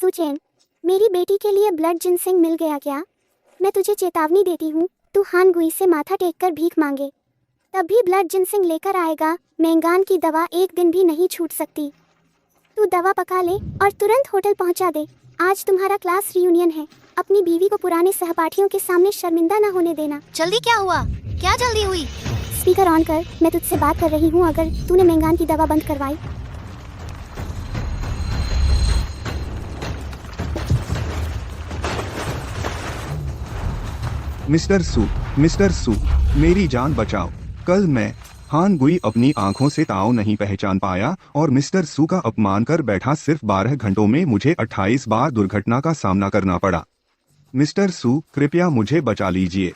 सुचैन, मेरी बेटी के लिए ब्लड जिनसिंग मिल गया क्या? मैं तुझे चेतावनी देती हूँ, तू हान गुई से माथा टेक कर भीख मांगे, तभी ब्लड जिनसिंग लेकर आएगा। मैंगान की दवा एक दिन भी नहीं छूट सकती। तू दवा पका ले और तुरंत होटल पहुँचा दे। आज तुम्हारा क्लास रियूनियन है। अपनी बीवी को पुराने सहपाठियों के सामने शर्मिंदा न होने देना। जल्दी क्या हुआ? क्या जल्दी हुई? स्पीकर ऑन कर, मैं तुझसे बात कर रही हूँ। अगर तूने मैंगान की दवा बंद करवाई मिस्टर सू, मेरी जान बचाओ। कल मैं हान गुई अपनी आंखों से ताओ नहीं पहचान पाया और मिस्टर सू का अपमान कर बैठा। सिर्फ 12 घंटों में मुझे 28 बार दुर्घटना का सामना करना पड़ा। मिस्टर सू, कृपया मुझे बचा लीजिए।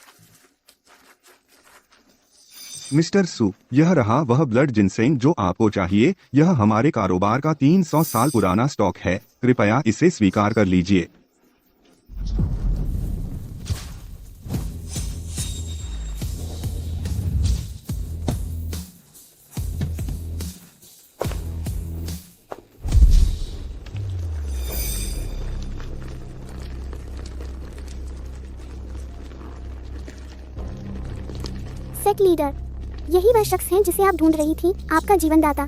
मिस्टर सू, यह रहा वह ब्लड जिनसेंग जो आपको चाहिए। यह हमारे कारोबार का 300 साल पुराना स्टॉक है। कृपया इसे स्वीकार कर लीजिए। सेट लीडर, यही वह शख्स है जिसे आप ढूंढ रही थी, आपका जीवनदाता,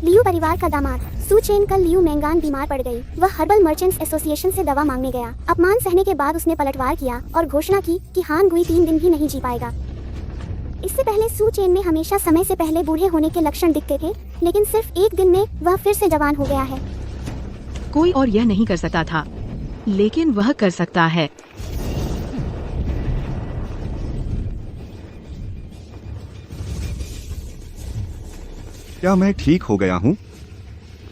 लियू परिवार का दामाद सू चेन। कल लियू मैंगान बीमार पड़ गई। वह हर्बल मर्चेंट्स एसोसिएशन से दवा मांगने गया। अपमान सहने के बाद उसने पलटवार किया और घोषणा की कि हान गुई 3 दिन भी नहीं जी पाएगा। इससे पहले सू चेन में हमेशा समय से पहले बूढ़े होने के लक्षण दिखते थे, लेकिन सिर्फ एक दिन में वह फिर से जवान हो गया है। कोई और यह नहीं कर सकता था, लेकिन वह कर सकता है। क्या मैं ठीक हो गया हूँ?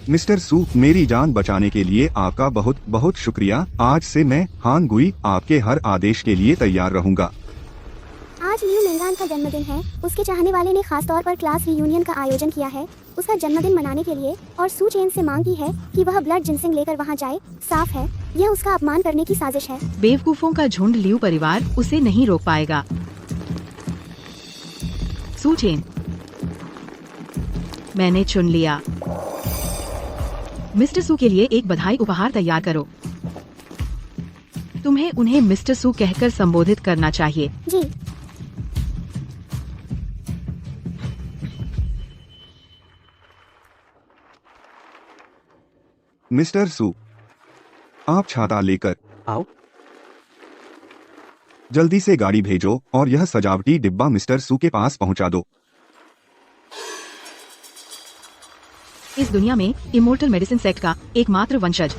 मिस्टर सू, मेरी जान बचाने के लिए आपका बहुत बहुत शुक्रिया। आज से मैं हान गुई आपके हर आदेश के लिए तैयार रहूंगा। आज लियू मैंगान का जन्मदिन है। उसके चाहने वाले ने खास तौर पर क्लास रियूनियन का आयोजन किया है उसका जन्मदिन मनाने के लिए, और सू चेन से मांग की है कि वह ब्लड जिनसिंग लेकर वहां जाए। साफ है, यह उसका अपमान करने की साजिश है। बेवकूफों का झुंड लियू परिवार उसे नहीं रोक पाएगा। सू चेन, मैंने चुन लिया। मिस्टर सू के लिए एक बधाई उपहार तैयार करो। तुम्हें उन्हें मिस्टर सू कहकर संबोधित करना चाहिए। जी। मिस्टर सू, आप छाता लेकर आओ। जल्दी से गाड़ी भेजो और यह सजावटी डिब्बा मिस्टर सू के पास पहुंचा दो। इस दुनिया में इमोर्टल मेडिसिन सेक्ट का एकमात्र वंशज,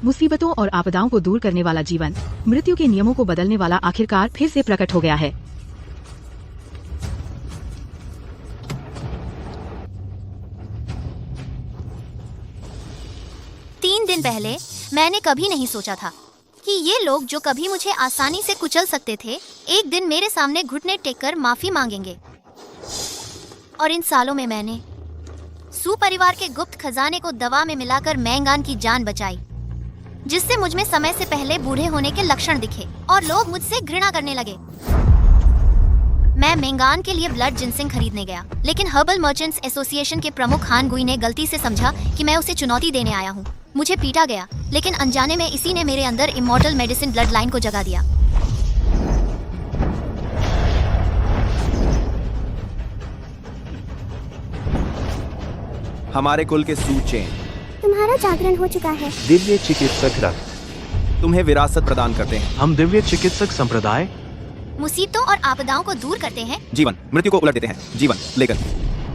मुसीबतों और आपदाओं को दूर करने वाला जीवन, मृत्यु के नियमों को बदलने वाला आखिरकार फिर से प्रकट हो गया है। तीन दिन पहले मैंने कभी नहीं सोचा था कि ये लोग जो कभी मुझे आसानी से कुचल सकते थे, एक दिन मेरे सामने घुटने टेक कर माफी मांगेंगे। और इन सालों में मैंने सू परिवार के गुप्त खजाने को दवा में मिलाकर मैंगान की जान बचाई, जिससे मुझमें समय से पहले बूढ़े होने के लक्षण दिखे और लोग मुझसे घृणा करने लगे। मैं मैंगान के लिए ब्लड जिनसिंग खरीदने गया, लेकिन हर्बल मर्चेंट्स एसोसिएशन के प्रमुख हान गुई ने गलती से समझा कि मैं उसे चुनौती देने आया हूँ। मुझे पीटा गया, लेकिन अनजाने में इसी ने मेरे अंदर इमॉर्टल मेडिसिन ब्लड लाइन को जगा दिया। हमारे कुल के सू चेन तुम्हारा जागरण हो चुका है। दिव्य चिकित्सक रक्त तुम्हें विरासत प्रदान करते हैं। हम दिव्य चिकित्सक संप्रदाय मुसीबतों और आपदाओं को दूर करते हैं, जीवन मृत्यु को उलट देते हैं, जीवन लेकर।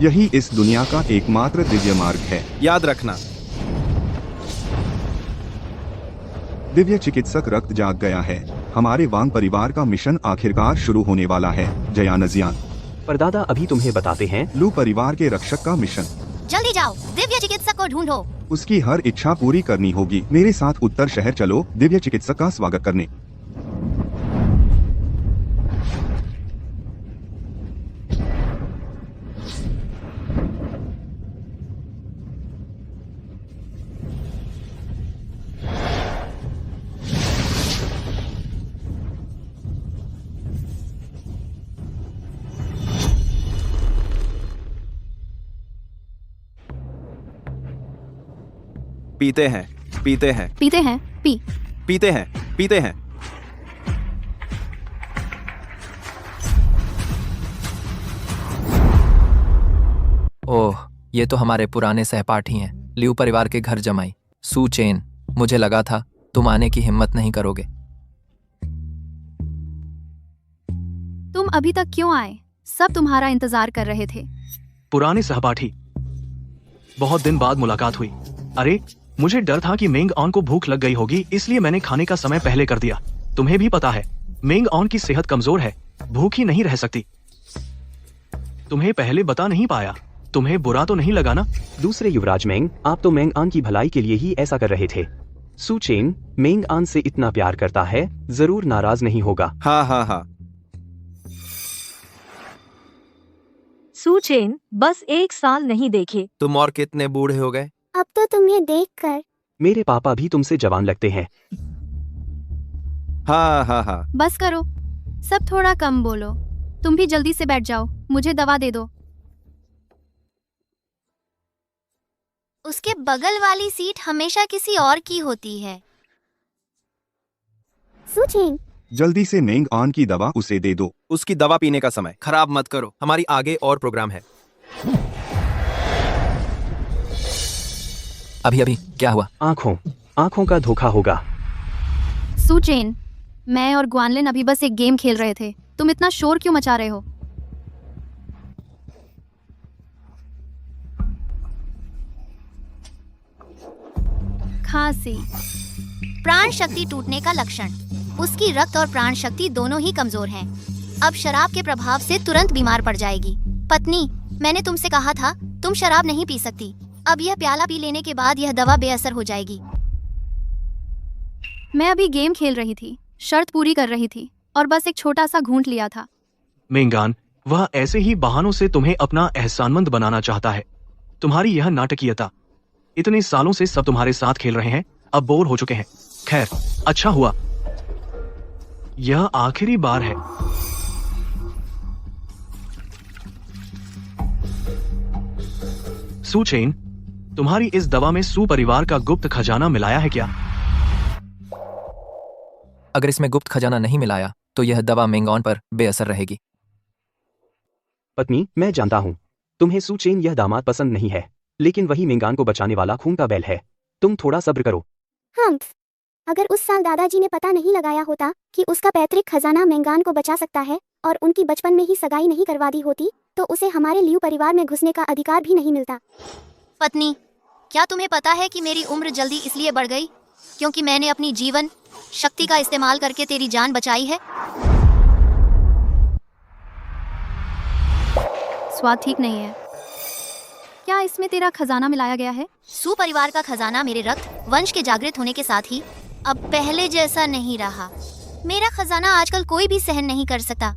यही इस दुनिया का एकमात्र दिव्य मार्ग है। याद रखना, दिव्य चिकित्सक रक्त जाग गया है। हमारे वांग परिवार का मिशन आखिरकार शुरू होने वाला है। जयानजियान, परदादा अभी तुम्हें बताते हैं। लू परिवार के रक्षक का मिशन। जल्दी जाओ, दिव्य चिकित्सक को ढूंढो। उसकी हर इच्छा पूरी करनी होगी। मेरे साथ उत्तर शहर चलो दिव्य चिकित्सक का स्वागत करने। पीते हैं, पीते हैं। पीते हैं। पी। पीते हैं, पीते हैं। ओह, ये तो हमारे पुराने सहपाठी हैं, लियू परिवार के घर जमाई सू चेन। मुझे लगा था तुम आने की हिम्मत नहीं करोगे। तुम अभी तक क्यों आए? सब तुम्हारा इंतजार कर रहे थे। पुराने सहपाठी, बहुत दिन बाद मुलाकात हुई। अरे, मुझे डर था कि मेंग ऑन को भूख लग गई होगी, इसलिए मैंने खाने का समय पहले कर दिया। तुम्हें भी पता है, मेंग ऑन की सेहत कमजोर है, भूखी नहीं रह सकती। तुम्हें पहले बता नहीं पाया। तुम्हें बुरा तो नहीं लगा ना? दूसरे युवराज मेंग, आप तो मेंग आन की भलाई के लिए ही ऐसा कर रहे थे। सू चेन मेंग आन से इतना प्यार करता है, जरूर नाराज नहीं होगा। हाँ हाँ हाँ। सू चेन, बस 1 साल नहीं देखे। तुम और कितने बूढ़े हो गए? अब तो तुम्हें देखकर मेरे पापा भी तुमसे जवान लगते हैं। हाँ हाँ हाँ। बस करो, सब थोड़ा कम बोलो। तुम भी जल्दी से बैठ जाओ, मुझे दवा दे दो। उसके बगल वाली सीट हमेशा किसी और की होती है। सू चेन, जल्दी से मेंग आन की दवा उसे दे दो। उसकी दवा पीने का समय खराब मत करो, हमारी आगे और प्रोग्राम है। अभी अभी क्या हुआ? आंखों का धोखा होगा। सू चेन, मैं और ग्वानलिन अभी बस एक गेम खेल रहे थे। तुम इतना शोर क्यों मचा रहे हो? खांसी, प्राण शक्ति टूटने का लक्षण। उसकी रक्त और प्राण शक्ति दोनों ही कमजोर हैं। अब शराब के प्रभाव से तुरंत बीमार पड़ जाएगी। पत्नी, मैंने तुमसे कहा था तुम शराब नहीं पी सकती। अब यह प्याला पी लेने के बाद यह दवा बेअसर हो जाएगी। मैं अभी गेम खेल रही थी, शर्त पूरी कर रही थी और बस एक छोटा सा घूंट लिया था। मेंगान, वह ऐसे ही बहानों से तुम्हें अपना एहसानमंद बनाना चाहता है। तुम्हारी यह नाटकीयता, इतने सालों से सब तुम्हारे साथ खेल रहे हैं, अब बोर हो चुके हैं। खैर, अच्छा हुआ, यह आखिरी बार है। सू चेन, तुम्हारी इस दवा में सू परिवार का गुप्त खजाना मिलाया है क्या? अगर इसमें गुप्त खजाना नहीं मिलाया तो यह दवा मेंगॉन पर बेअसर रहेगी। पत्नी, मैं जानता हूँ तुम्हें सू चेन यह दामाद पसंद नहीं है, लेकिन वही मेंगान को बचाने वाला खून का बैल है। तुम थोड़ा सब्र करो। हम्फ, अगर उस साल दादाजी ने पता नहीं लगाया होता कि उसका पैतृक खजाना मेंगान को बचा सकता है और उनकी बचपन में ही सगाई नहीं करवा दी होती, तो उसे हमारे लियू परिवार में घुसने का अधिकार भी नहीं मिलता। पत्नी, क्या तुम्हें पता है कि मेरी उम्र जल्दी इसलिए बढ़ गई क्योंकि मैंने अपनी जीवन शक्ति का इस्तेमाल करके तेरी जान बचाई है? स्वाद ठीक नहीं है। क्या इसमें तेरा खजाना मिलाया गया है? सू परिवार का खजाना मेरे रक्त वंश के जागृत होने के साथ ही अब पहले जैसा नहीं रहा। मेरा खजाना आजकल कोई भी सहन नहीं कर सकता।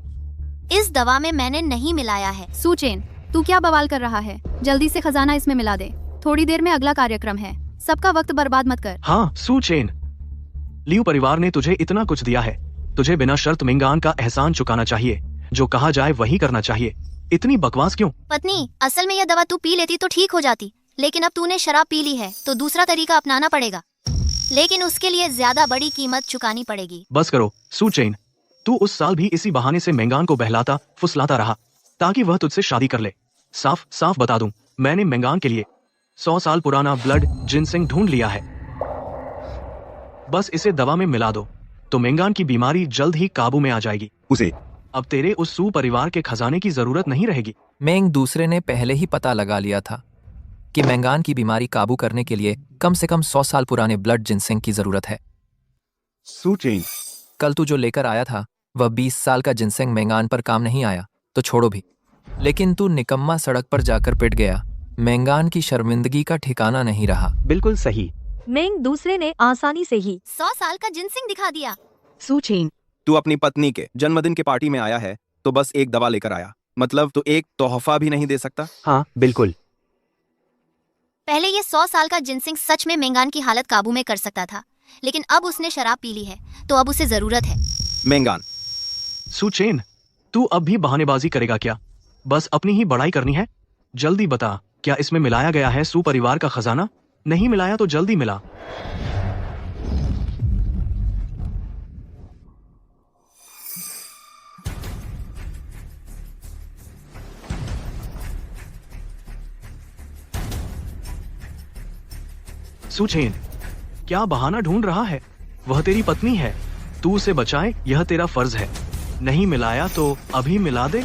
इस दवा में मैंने नहीं मिलाया है। सू चेन, तू क्या बवाल कर रहा है? जल्दी से खजाना इसमें मिला दे। थोड़ी देर में अगला कार्यक्रम है, सबका वक्त बर्बाद मत कर। हाँ सू चेन, लियू परिवार ने तुझे इतना कुछ दिया है, तुझे बिना शर्त मेंगान का एहसान चुकाना चाहिए। जो कहा जाए वही करना चाहिए। इतनी बकवास क्यों? पत्नी, असल में यह दवा तू पी लेती तो ठीक हो जाती, लेकिन अब तूने शराब पी ली है तो दूसरा तरीका अपनाना पड़ेगा, लेकिन उसके लिए ज्यादा बड़ी कीमत चुकानी पड़ेगी। बस करो सू चेन, तू उस साल भी इसी बहाने से मेंगान को बहलाता फुसलाता रहा ताकि वह तुझसे शादी कर ले। साफ साफ बता दूं, मैंने मेंगान के लिए 100 साल पुराना ब्लड जिनसिंग ढूंढ लिया है। बस इसे दवा में मिला दो तो मेंगान की बीमारी जल्द ही काबू में आ जाएगी। उसे अब तेरे उस सू परिवार के खजाने की जरूरत नहीं रहेगी। मेंग दूसरे ने पहले ही पता लगा लिया था कि मेंगान की बीमारी काबू करने के लिए कम से कम 100 साल पुराने ब्लड जिनसिंग की जरूरत है। सू चेन, कल तू जो लेकर आया था वह 20 साल का जिनसिंग मेंगान पर काम नहीं आया तो छोड़ो भी, लेकिन तू निकम्मा सड़क पर जाकर पिट गया। मेंगान की शर्मिंदगी का ठिकाना नहीं रहा। बिल्कुल सही। मेंग दूसरे ने आसानी से ही 100 साल का जिनसिंग दिखा दिया। सू चेन, तू अपनी पत्नी के जन्मदिन के पार्टी में आया है तो बस एक दवा लेकर आया, मतलब तू एक तोहफा भी नहीं दे सकता? हाँ बिल्कुल। पहले ये 100 साल का जिनसिंग सच में मेंगान की हालत काबू में कर सकता था, लेकिन अब उसने शराब पी ली है तो अब उसे जरूरत है। मेंगान, सू चेन, तू अब भी बहानेबाजी करेगा क्या? बस अपनी ही बड़ाई करनी है? जल्दी बता, क्या इसमें मिलाया गया है सू परिवार का खजाना? नहीं मिलाया तो जल्दी मिला। सुचेन, क्या बहाना ढूंढ रहा है? वह तेरी पत्नी है, तू उसे बचाए, यह तेरा फर्ज है। नहीं मिलाया तो अभी मिला दे।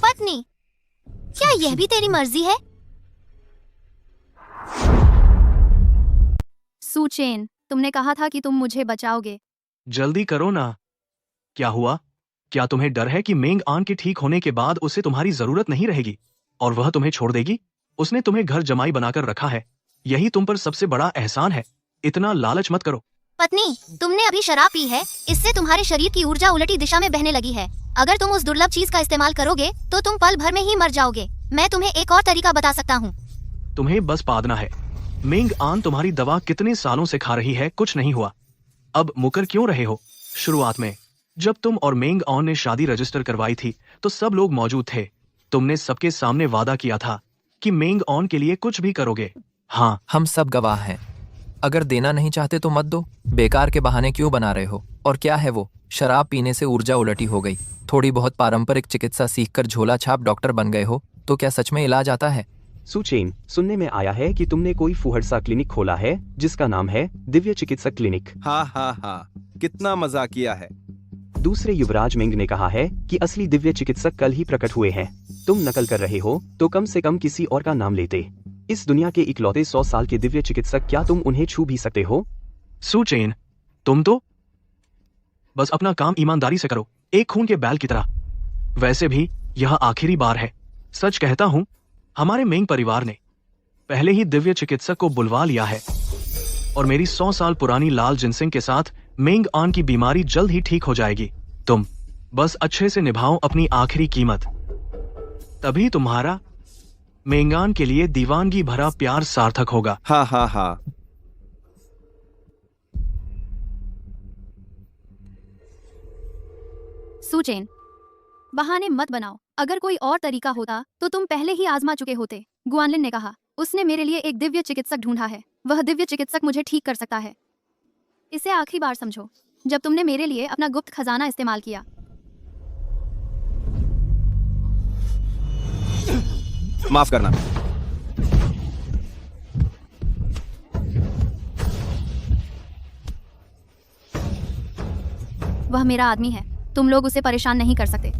पत्नी? क्या यह भी तेरी मर्जी है? सुचेन, तुमने कहा था कि तुम मुझे बचाओगे। जल्दी करो ना। क्या हुआ? क्या तुम्हें डर है कि मेंग आन के ठीक होने के बाद उसे तुम्हारी जरूरत नहीं रहेगी और वह तुम्हें छोड़ देगी? उसने तुम्हें घर जमाई बनाकर रखा है, यही तुम पर सबसे बड़ा एहसान है। इतना लालच मत करो। पत्नी, तुमने अभी शराब पी है, इससे तुम्हारे शरीर की ऊर्जा उलटी दिशा में बहने लगी है। अगर तुम उस दुर्लभ चीज का इस्तेमाल करोगे तो तुम पल भर में ही मर जाओगे। मैं तुम्हें एक और तरीका बता सकता हूँ। तुम्हें बस पादना है। मेंग आन तुम्हारी दवा कितने सालों से खा रही है, कुछ नहीं हुआ। अब मुकर क्यों रहे हो? शुरुआत में जब तुम और मेंग आन ने शादी रजिस्टर करवाई थी तो सब लोग मौजूद थे। तुमने सबके सामने वादा किया था कि मेंग आन के लिए कुछ भी करोगे। हाँ, हम सब गवाह हैं। अगर देना नहीं चाहते तो मत दो। बेकार के बहाने क्यों बना रहे हो? और क्या है वो? शराब पीने से ऊर्जा उलटी हो गई। थोड़ी बहुत पारंपरिक चिकित्सा सीखकर झोला छाप डॉक्टर बन गए हो तो क्या सच में इलाज आता है? सुचेन, सुनने में आया है कि तुमने कोई फुहड़ सा क्लिनिक खोला है जिसका नाम है दिव्य चिकित्सक क्लिनिक। हाँ हाँ हाँ, कितना मजाक किया है। दूसरे युवराज मेंग ने कहा है कि असली दिव्य चिकित्सक कल ही प्रकट हुए हैं। तुम नकल कर रहे हो तो कम से कम किसी और का नाम लेते। इस दुनिया के इकलौते 100 साल के दिव्य चिकित्सक, क्या तुम उन्हें छू भी सकते हो? सुचेन, तुम तो बस अपना काम ईमानदारी से करो, एक खून के बैल की तरह। वैसे भी यह आखिरी बार है। सच कहता हूँ, हमारे मेंग परिवार ने पहले ही दिव्य चिकित्सक को बुलवा लिया है और मेरी 100 साल पुरानी लाल जिनसिंग के साथ मेंग आन की बीमारी जल्द ही ठीक हो जाएगी। तुम बस अच्छे से निभाओ अपनी आखिरी कीमत, तभी तुम्हारा मेंगान के लिए दीवानगी भरा प्यार सार्थक होगा। हाँ हाँ हाँ। सुचेन, बहाने मत बनाओ। अगर कोई और तरीका होता तो तुम पहले ही आजमा चुके होते। गुआनलिन ने कहा, उसने मेरे लिए एक दिव्य चिकित्सक ढूंढा है। वह दिव्य चिकित्सक मुझे ठीक कर सकता है। इसे आखिरी बार समझो जब तुमने मेरे लिए अपना गुप्त खजाना इस्तेमाल किया। माफ करना। वह मेरा आदमी है, तुम लोग उसे परेशान नहीं कर सकते।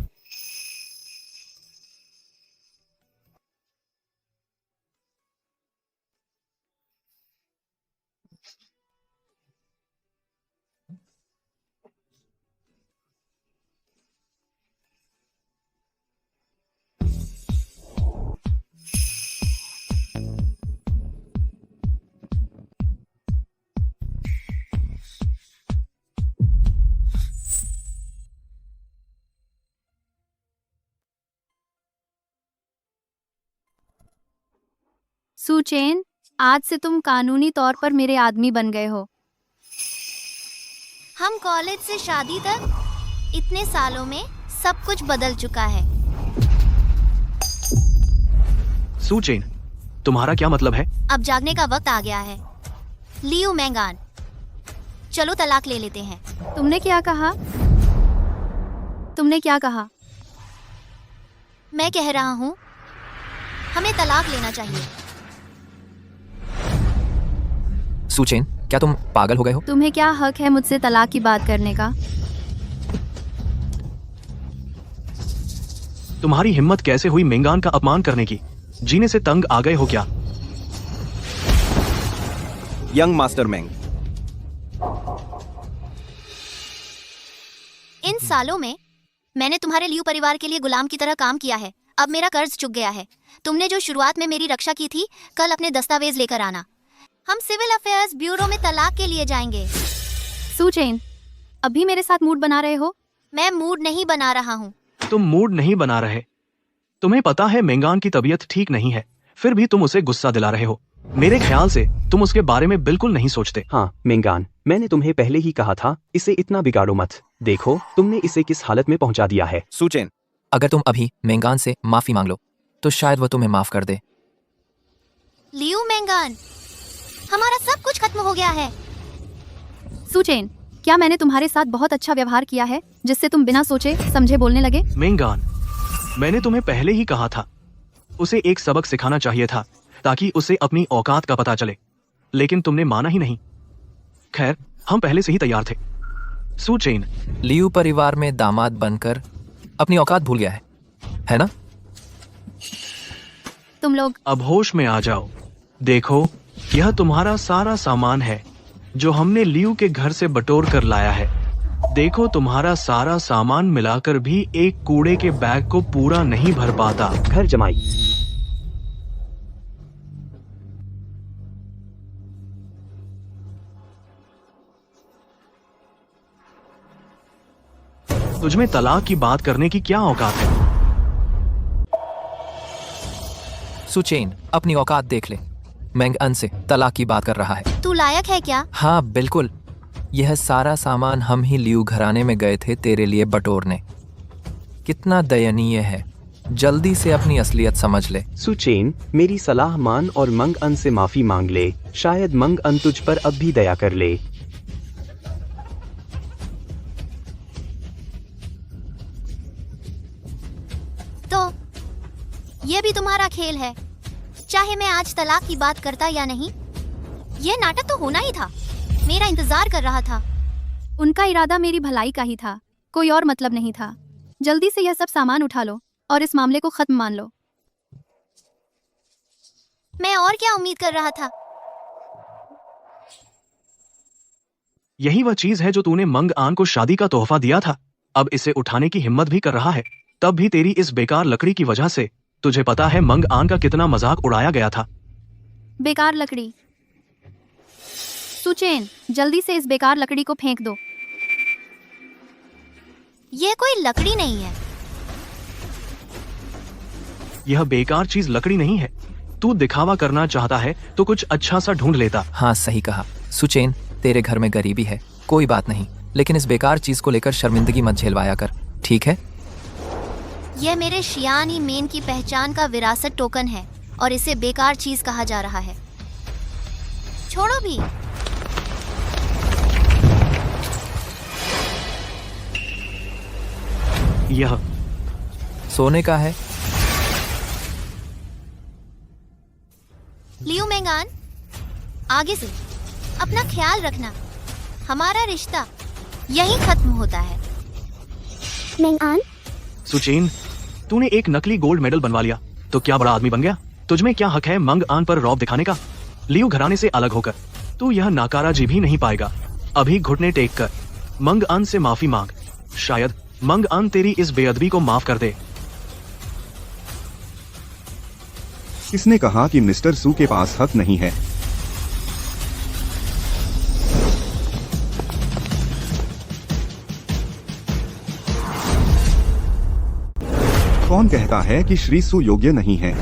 सुचेन, आज से तुम कानूनी तौर पर मेरे आदमी बन गए हो। हम कॉलेज से शादी तक इतने सालों में सब कुछ बदल चुका है। सुचेन, तुम्हारा क्या मतलब है? अब जागने का वक्त आ गया है। लियू मेंगान, चलो तलाक ले लेते हैं। तुमने क्या कहा? तुमने क्या कहा? मैं कह रहा हूँ, हमें तलाक लेना चाहिए। सुचेन, क्या तुम पागल हो गए हो? तुम्हें क्या हक है मुझसे तलाक की बात करने का? तुम्हारी हिम्मत कैसे हुई मेंगान का अपमान करने की? जीने से तंग आ गए हो क्या? यंग मास्टर मेंग, इन सालों में मैंने तुम्हारे लियू परिवार के लिए गुलाम की तरह काम किया है। अब मेरा कर्ज चुक गया है। तुमने जो शुरुआत में मेरी रक्षा की थी, कल अपने दस्तावेज लेकर आना। हम सिविल अफेयर्स ब्यूरो में तलाक के लिए जाएंगे। सुचेन, अभी मेरे साथ मूड बना रहे हो? मैं मूड नहीं बना रहा हूँ। तुम मूड नहीं बना रहे। तुम्हें पता है मेंगान की तबीयत ठीक नहीं है, फिर भी तुम उसे गुस्सा दिला रहे हो। मेरे ख्याल से तुम उसके बारे में बिल्कुल नहीं सोचते। हाँ मेंगान, मैंने तुम्हें पहले ही कहा था, इसे इतना बिगाड़ो मत। देखो तुमने इसे किस हालत में पहुंचा दिया है। सुचेन, अगर तुम अभी मेंगान से माफी मांग लो तो शायद वो तुम्हें माफ कर दे। लियू मेंगान, हमारा सब कुछ खत्म हो गया है। सुचेन, क्या मैंने तुम्हारे साथ बहुत अच्छा व्यवहार किया है जिससे तुम बिना सोचे समझे बोलने लगे? मेंगान, मैंने तुम्हें पहले ही कहा था, उसे एक सबक सिखाना चाहिए था। ताकि उसे अपनी औकात का पता चले, लेकिन तुमने माना ही नहीं। खैर, हम पहले से ही तैयार थे। सू चेन, लियू परिवार में दामाद बनकर अपनी औकात भूल गया है ना? तुम लोग अब होश में आ जाओ। देखो, यह तुम्हारा सारा सामान है जो हमने लियू के घर से बटोर कर लाया है। देखो, तुम्हारा सारा सामान मिलाकर भी एक कूड़े के बैग को पूरा नहीं भर पाता। घर जमाई। तुझमें तलाक की बात करने की क्या औकात है? सुचेन, अपनी औकात देख ले। मैंग अन से तलाक की बात कर रहा है। तू लायक है क्या? हाँ बिल्कुल, यह सारा सामान हम ही लियू घराने में गए थे तेरे लिए बटोरने। कितना दयनीय है। जल्दी से अपनी असलियत समझ ले। सुचेन, मेरी सलाह मान और मंग अन से माफी मांग ले। शायद मंग अन तुझ पर अब भी दया कर ले। तो ये भी तुम्हारा खेल है, चाहे मैं आज तलाक की बात करता या नहीं। ये नाटक तो होना ही था, मेरा इंतजार कर रहा था। उनका इरादा मेरी भलाई का ही था, कोई और मतलब नहीं था। जल्दी से यह सब सामान उठा लो और इस मामले को खत्म मान लो। मैं और क्या उम्मीद कर रहा था? यही वह चीज है जो तूने मंग आन को शादी का तोहफा दिया था। अब इसे उठाने की हिम्मत भी कर रहा है, तब भी तेरी इस बेकार लकड़ी की वजह से। तुझे पता है मंग आन का कितना मजाक उड़ाया गया था। बेकार लकड़ी? सुचेन, जल्दी से इस बेकार लकड़ी को फेंक दो। ये कोई लकड़ी नहीं है। यह बेकार चीज लकड़ी नहीं है। तू दिखावा करना चाहता है तो कुछ अच्छा सा ढूंढ लेता। हाँ सही कहा सुचेन, तेरे घर में गरीबी है, कोई बात नहीं, लेकिन इस बेकार चीज को लेकर शर्मिंदगी मत झेलवाया कर, ठीक है? यह मेरे शियानी मेन की पहचान का विरासत टोकन है और इसे बेकार चीज कहा जा रहा है। छोड़ो भी। यह सोने का है। लियू मेंगान, आगे से अपना ख्याल रखना। हमारा रिश्ता यहीं खत्म होता है। मेंगान, सुचेन, तूने एक नकली गोल्ड मेडल बनवा लिया तो क्या बड़ा आदमी बन गया? तुझमें क्या हक है मंग आन पर रौब दिखाने का? लियू घराने से अलग होकर तू यह नाकारा जी भी नहीं पाएगा। अभी घुटने टेक कर मंग आन से माफी मांग। शायद मंग आन तेरी इस बेअदबी को माफ कर दे। किसने कहा कि मिस्टर सू के पास हक नहीं है? कौन कहता है कि श्री सू योग्य नहीं है?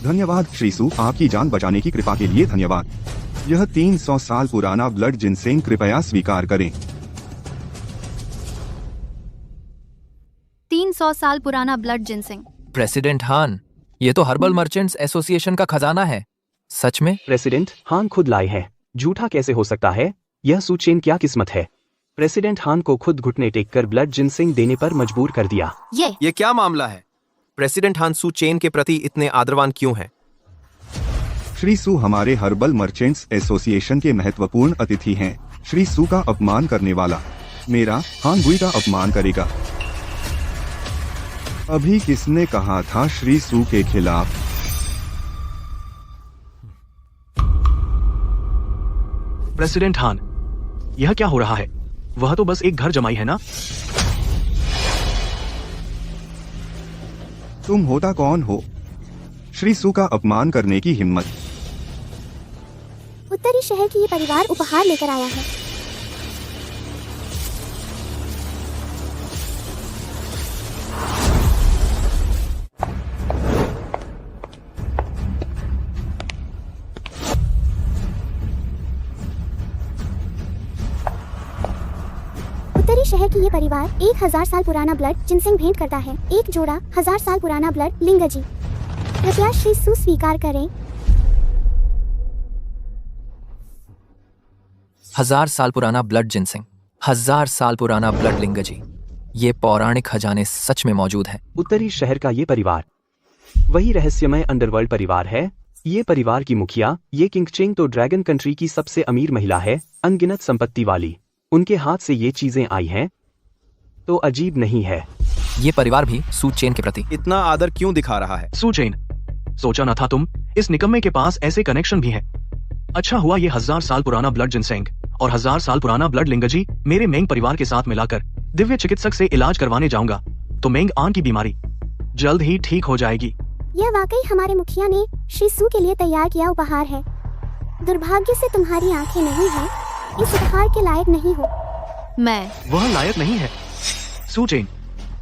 धन्यवाद श्री सू, आपकी जान बचाने की कृपा के लिए धन्यवाद। यह 300 साल पुराना ब्लड जिनसेंग कृपया स्वीकार करें। 300 साल पुराना ब्लड जिनसेंग। प्रेसिडेंट हान, ये तो हर्बल मर्चेंट्स एसोसिएशन का खजाना है। सच में? प्रेसिडेंट हान खुद लाए हैं। झूठा कैसे हो सकता है? यह सुचेन क्या किस्मत है। प्रेसिडेंट हान को खुद घुटने टेक कर ब्लड जिनसेंग देने पर मजबूर कर दिया। ये क्या मामला है? प्रेसिडेंट हान सू चेन के प्रति इतने आदरवान क्यों हैं? श्री सू हमारे हर्बल मर्चेंट्स एसोसिएशन के महत्वपूर्ण अतिथि हैं। श्री सू का अपमान करने वाला मेरा हांगुई का अपमान करेगा। अभी किसने कहा था श्री सू के खिलाफ? प्रेसिडेंट हान, यह क्या हो रहा है? वह तो बस एक घर जमाई है ना? तुम होता कौन हो? श्री सू का अपमान करने की हिम्मत? उत्तरी शहर की ये परिवार उपहार लेकर आया है। उत्तरी शहर की ये परिवार 1000 साल पुराना ब्लड जिनसेंग भेंट करता है। एक जोड़ा 1000 साल पुराना ब्लड लिंगजी। कृपया श्री सू स्वीकार करें। 1000 साल पुराना ब्लड जिनसेंग। 1000 साल पुराना ब्लड लिंगजी। ये पौराणिक खजाने सच में मौजूद हैं। उत्तरी शहर का ये परिवार वही रहस्यमय अंडरवर्ल्ड परिवार है। ये परिवार की मुखिया ये किंगचेंग तो ड्रैगन कंट्री की सबसे अमीर महिला है, अनगिनत संपत्ति वाली। उनके हाथ से ये चीजें आई हैं तो अजीब नहीं है। ये परिवार भी सू चेन के प्रति इतना आदर क्यों दिखा रहा है? सू चेन, सोचा न था तुम इस निकम्मे के पास ऐसे कनेक्शन भी हैं। अच्छा हुआ ये 1000 साल पुराना ब्लड जिनसेंग और 1000 साल पुराना ब्लड लिंगजी मेरे मेंग परिवार के साथ मिलाकर दिव्य चिकित्सक से इलाज करवाने जाऊंगा तो मेंग आन की बीमारी जल्द ही ठीक हो जाएगी। यह वाकई हमारे मुखिया ने श्री सू के लिए तैयार किया उपहार है। दुर्भाग्य से तुम्हारी आंखें नहीं हैं, इस उपहार के लायक नहीं हो। मैं वह लायक नहीं है। सू चेन,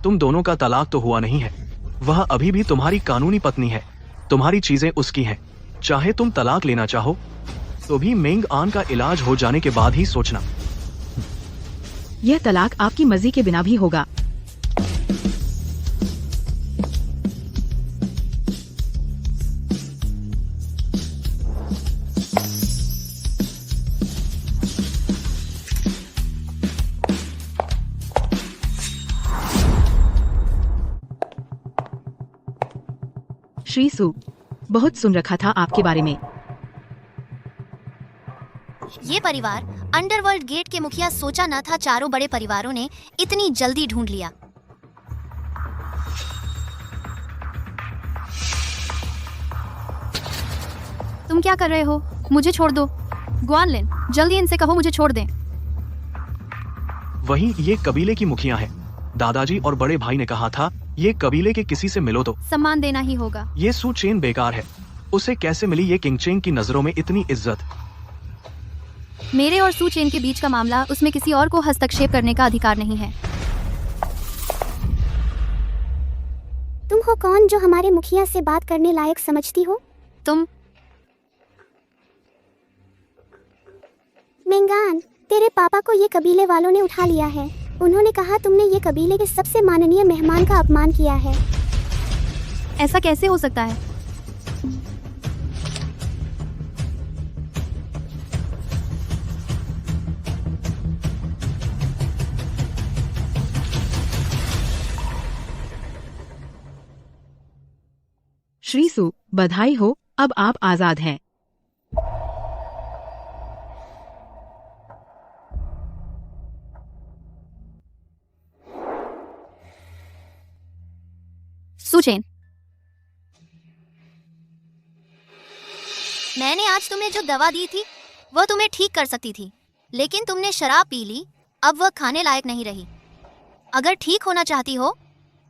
तुम दोनों का तलाक तो हुआ नहीं है। वह अभी भी तुम्हारी कानूनी पत्नी है। तुम्हारी चीजें उसकी हैं। चाहे तुम तलाक लेना चाहो तो भी मेंग आन का इलाज हो जाने के बाद ही सोचना। यह तलाक आपकी मर्जी के बिना भी होगा। श्री सू, बहुत सुन रखा था आपके बारे में। ये परिवार अंडरवर्ल्ड गेट के मुखिया, सोचा न था चारों बड़े परिवारों ने इतनी जल्दी ढूंढ लिया। तुम क्या कर रहे हो? मुझे छोड़ दो। ग्वानलिन, जल्दी इनसे कहो मुझे छोड़ दें। वही ये कबीले की मुखिया है। दादाजी और बड़े भाई ने कहा था ये कबीले के किसी से मिलो तो सम्मान देना ही होगा। ये सू चेन बेकार है। उसे कैसे मिली ये किंगचेंग की नजरों में इतनी इज्जत? मेरे और सू चेन के बीच का मामला, उसमें किसी और को हस्तक्षेप करने का अधिकार नहीं है। तुम हो कौन जो हमारे मुखिया से बात करने लायक समझती हो? तुम मेंगान, तेरे पापा को ये कबीले वालों ने उठा लिया है। उन्होंने कहा तुमने ये कबीले के सबसे माननीय मेहमान का अपमान किया है। ऐसा कैसे हो सकता है? श्री सू, बधाई हो, अब आप आजाद हैं। सू चेन, मैंने आज तुम्हें जो दवा दी थी वह तुम्हें ठीक कर सकती थी, लेकिन तुमने शराब पी ली। अब वह खाने लायक नहीं रही। अगर ठीक होना चाहती हो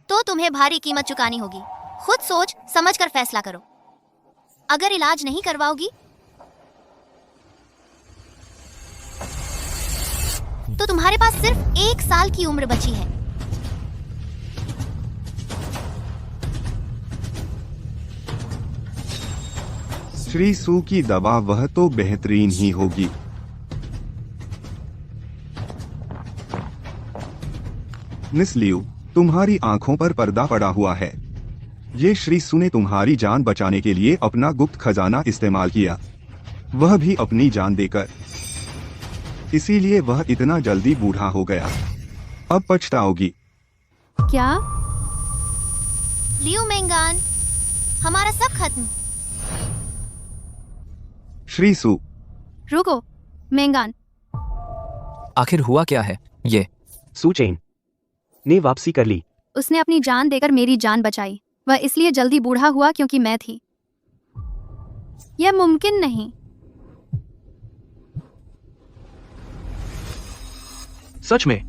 तो तुम्हें भारी कीमत चुकानी होगी। खुद सोच समझ कर फैसला करो। अगर इलाज नहीं करवाओगी तो तुम्हारे पास सिर्फ 1 साल की उम्र बची है। श्री सू की दवा वह तो बेहतरीन ही होगी। मिस लियू, तुम्हारी आंखों पर पर्दा पड़ा हुआ है। ये श्री सू ने तुम्हारी जान बचाने के लिए अपना गुप्त खजाना इस्तेमाल किया, वह भी अपनी जान देकर। इसीलिए वह इतना जल्दी बूढ़ा हो गया। अब पछताओगी। क्या? लियू मेंगान, हमारा सब खत्म। श्री सू, रुको मेंगान। आखिर हुआ क्या है? ये सू चेन ने वापसी कर ली। उसने अपनी जान देकर मेरी जान बचाई। वह इसलिए जल्दी बूढ़ा हुआ क्योंकि मैं थी। यह मुमकिन नहीं। सच में?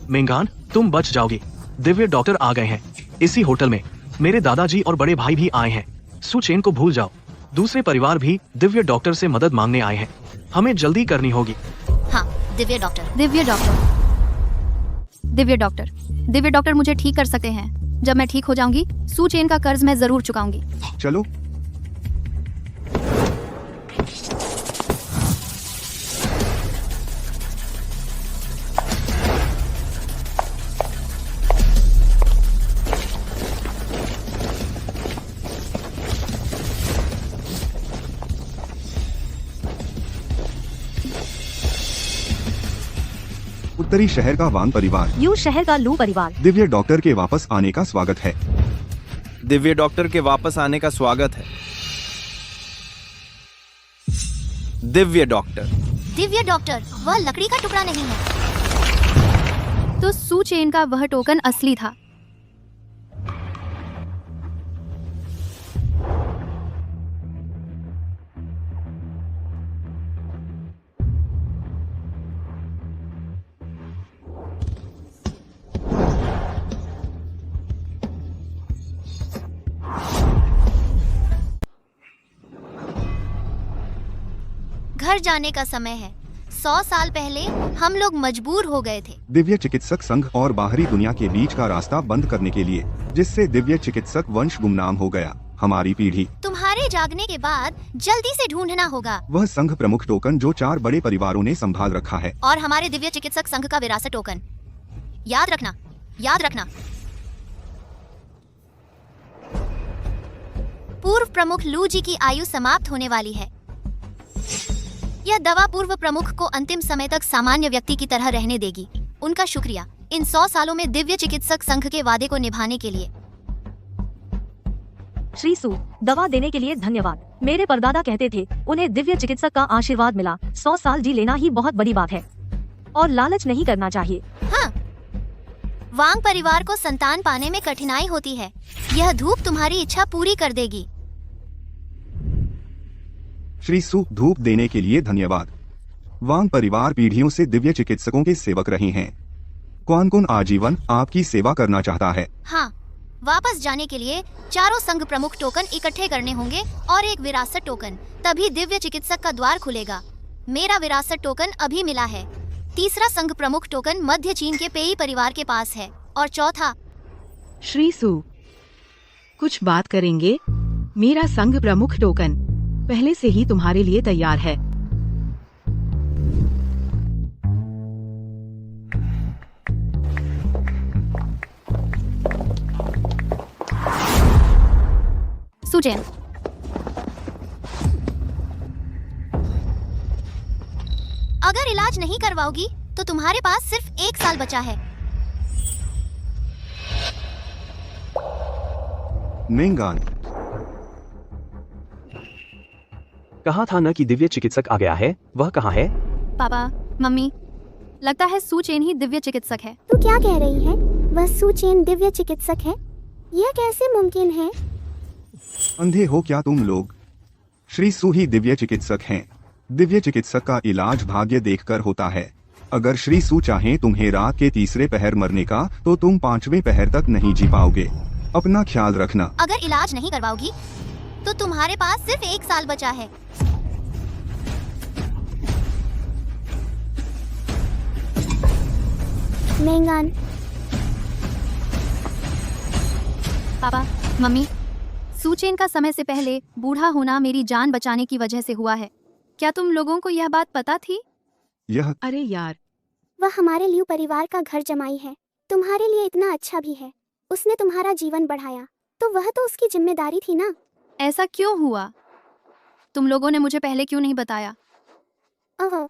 मेंगान, तुम बच जाओगी। दिव्य डॉक्टर आ गए हैं। इसी होटल में मेरे दादाजी और बड़े भाई भी आए हैं। सू चेन को भूल जाओ। दूसरे परिवार भी दिव्य डॉक्टर से मदद मांगने आए हैं। हमें जल्दी करनी होगी। हाँ, Divya doctor. Divya doctor, Divya doctor, Divya doctor मुझे ठीक कर सकते हैं। जब मैं ठीक हो जाऊंगी, सू चेन का कर्ज मैं जरूर चुकाऊंगी। चलो। उत्तरी शहर का वांग परिवार, यू शहर का लू परिवार, दिव्य डॉक्टर के वापस आने का स्वागत है। दिव्य डॉक्टर के वापस आने का स्वागत है। दिव्य डॉक्टर। दिव्य डॉक्टर, वह लकड़ी का टुकड़ा नहीं है। तो सू चेन का वह टोकन असली था। घर जाने का समय है। 100 साल पहले हम लोग मजबूर हो गए थे। दिव्य चिकित्सक संघ और बाहरी दुनिया के बीच का रास्ता बंद करने के लिए, जिससे दिव्य चिकित्सक वंश गुमनाम हो गया। हमारी पीढ़ी तुम्हारे जागने के बाद जल्दी से ढूंढना होगा। वह संघ प्रमुख टोकन जो 4 बड़े परिवारों ने संभाल रखा है। और हमारे दिव्य चिकित्सक संघ का विरासत टोकन। याद रखना, याद रखना। पूर्व प्रमुख लू जी की आयु समाप्त होने वाली है। यह दवा पूर्व प्रमुख को अंतिम समय तक सामान्य व्यक्ति की तरह रहने देगी। उनका शुक्रिया इन 100 सालों में दिव्य चिकित्सक संघ के वादे को निभाने के लिए। श्री सू, दवा देने के लिए धन्यवाद। मेरे परदादा कहते थे उन्हें दिव्य चिकित्सक का आशीर्वाद मिला। 100 साल जी लेना ही बहुत बड़ी बात है और लालच नहीं करना चाहिए। हाँ, वांग परिवार को संतान पाने में कठिनाई होती है। यह धूप तुम्हारी इच्छा पूरी कर देगी। श्री सु, धूप देने के लिए धन्यवाद। वांग परिवार पीढ़ियों से दिव्य चिकित्सकों के सेवक रहे हैं। कौन कौन आजीवन आपकी सेवा करना चाहता है? हाँ, वापस जाने के लिए चारों संघ प्रमुख टोकन इकट्ठे करने होंगे और एक विरासत टोकन। तभी दिव्य चिकित्सक का द्वार खुलेगा। मेरा विरासत टोकन अभी मिला है। तीसरा संघ प्रमुख टोकन मध्य चीन के पेई परिवार के पास है और चौथा। श्री सू, कुछ बात करेंगे? मेरा संघ प्रमुख टोकन पहले से ही तुम्हारे लिए तैयार है। सुचेन, अगर इलाज नहीं करवाओगी तो तुम्हारे पास सिर्फ 1 साल बचा है। मेंगान, कहा था न कि दिव्य चिकित्सक आ गया है, वह कहाँ है? पापा, मम्मी, लगता है सू चेन ही दिव्य चिकित्सक है। तू क्या कह रही है? वह सू चेन दिव्य चिकित्सक है? यह कैसे मुमकिन है? अंधे हो क्या तुम लोग? श्री सु ही दिव्य चिकित्सक हैं। दिव्य चिकित्सक का इलाज भाग्य देखकर होता है। अगर श्री सु चाहें तुम्हें रात के तीसरे पहर मरने का, तो तुम 5वें पहर तक नहीं जी पाओगे। अपना ख्याल रखना। अगर इलाज नहीं करवाओगी तो तुम्हारे पास सिर्फ 1 साल बचा है। मेंगान, पापा, मम्मी, सू चेन का समय से पहले बूढ़ा होना मेरी जान बचाने की वजह से हुआ है। क्या तुम लोगों को यह बात पता थी? यह अरे यार, वह हमारे लियू परिवार का घर जमाई है। तुम्हारे लिए इतना अच्छा भी है। उसने तुम्हारा जीवन बढ़ाया, तो वह तो उसकी जिम्मेदारी थी ना। ऐसा क्यों हुआ? तुम लोगों ने मुझे पहले क्यों नहीं बताया? ओह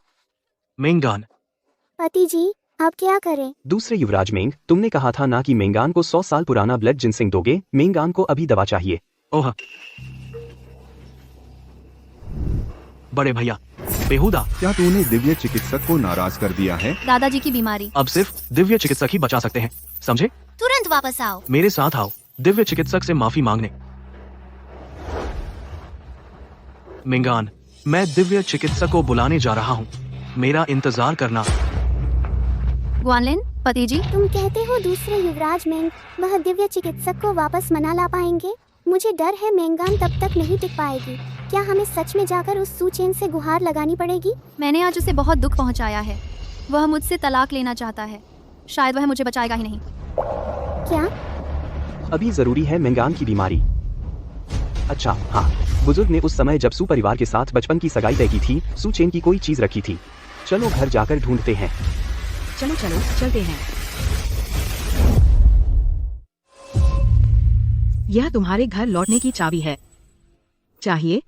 मेंगान, पति जी, आप क्या करें? दूसरे युवराज मेंग, तुमने कहा था ना कि मेंगान को 100 साल पुराना ब्लड जिनसिंग दोगे। मेंगान को अभी दवा चाहिए। ओह बड़े भैया, बेहुदा। क्या तूने दिव्य चिकित्सक को नाराज कर दिया है? दादाजी की बीमारी। अब सिर्फ दिव्य चिकित्सक ही बचा सकते हैं, समझे? तुरंत वापस आओ। मेरे साथ आओ, दिव्य चिकित्सक से माफी मांगने। मेंगान, मैं दिव्य चिकित्सक को बुलाने जा रहा हूँ। मेरा इंतजार करना। ग्वानलिन, पति जी, तुम कहते हो दूसरे युवराज मेंग वह दिव्य चिकित्सक को वापस मना ला पाएंगे? मुझे डर है मेंगान तब तक नहीं टिक पाएगी। क्या हमें सच में जाकर उस सू चेन से गुहार लगानी पड़ेगी? मैंने आज उसे बहुत दुख पहुंचाया है। वह मुझसे तलाक लेना चाहता है। शायद वह मुझे बचाएगा ही नहीं। क्या? अभी जरूरी है मेंगान की बीमारी। अच्छा हाँ, बुजुर्ग ने उस समय जब सू परिवार के साथ बचपन की सगाई तय की थी, सू चेन की कोई चीज रखी थी। चलो घर जाकर ढूंढते हैं। चलो चलो चलते हैं। यह तुम्हारे घर लौटने की चाबी है। चाहिए?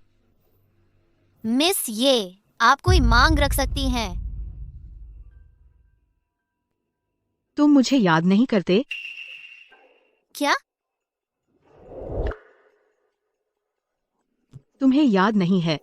मिस, ये आप कोई मांग रख सकती हैं। तुम मुझे याद नहीं करते? क्या? तुम्हें याद नहीं है?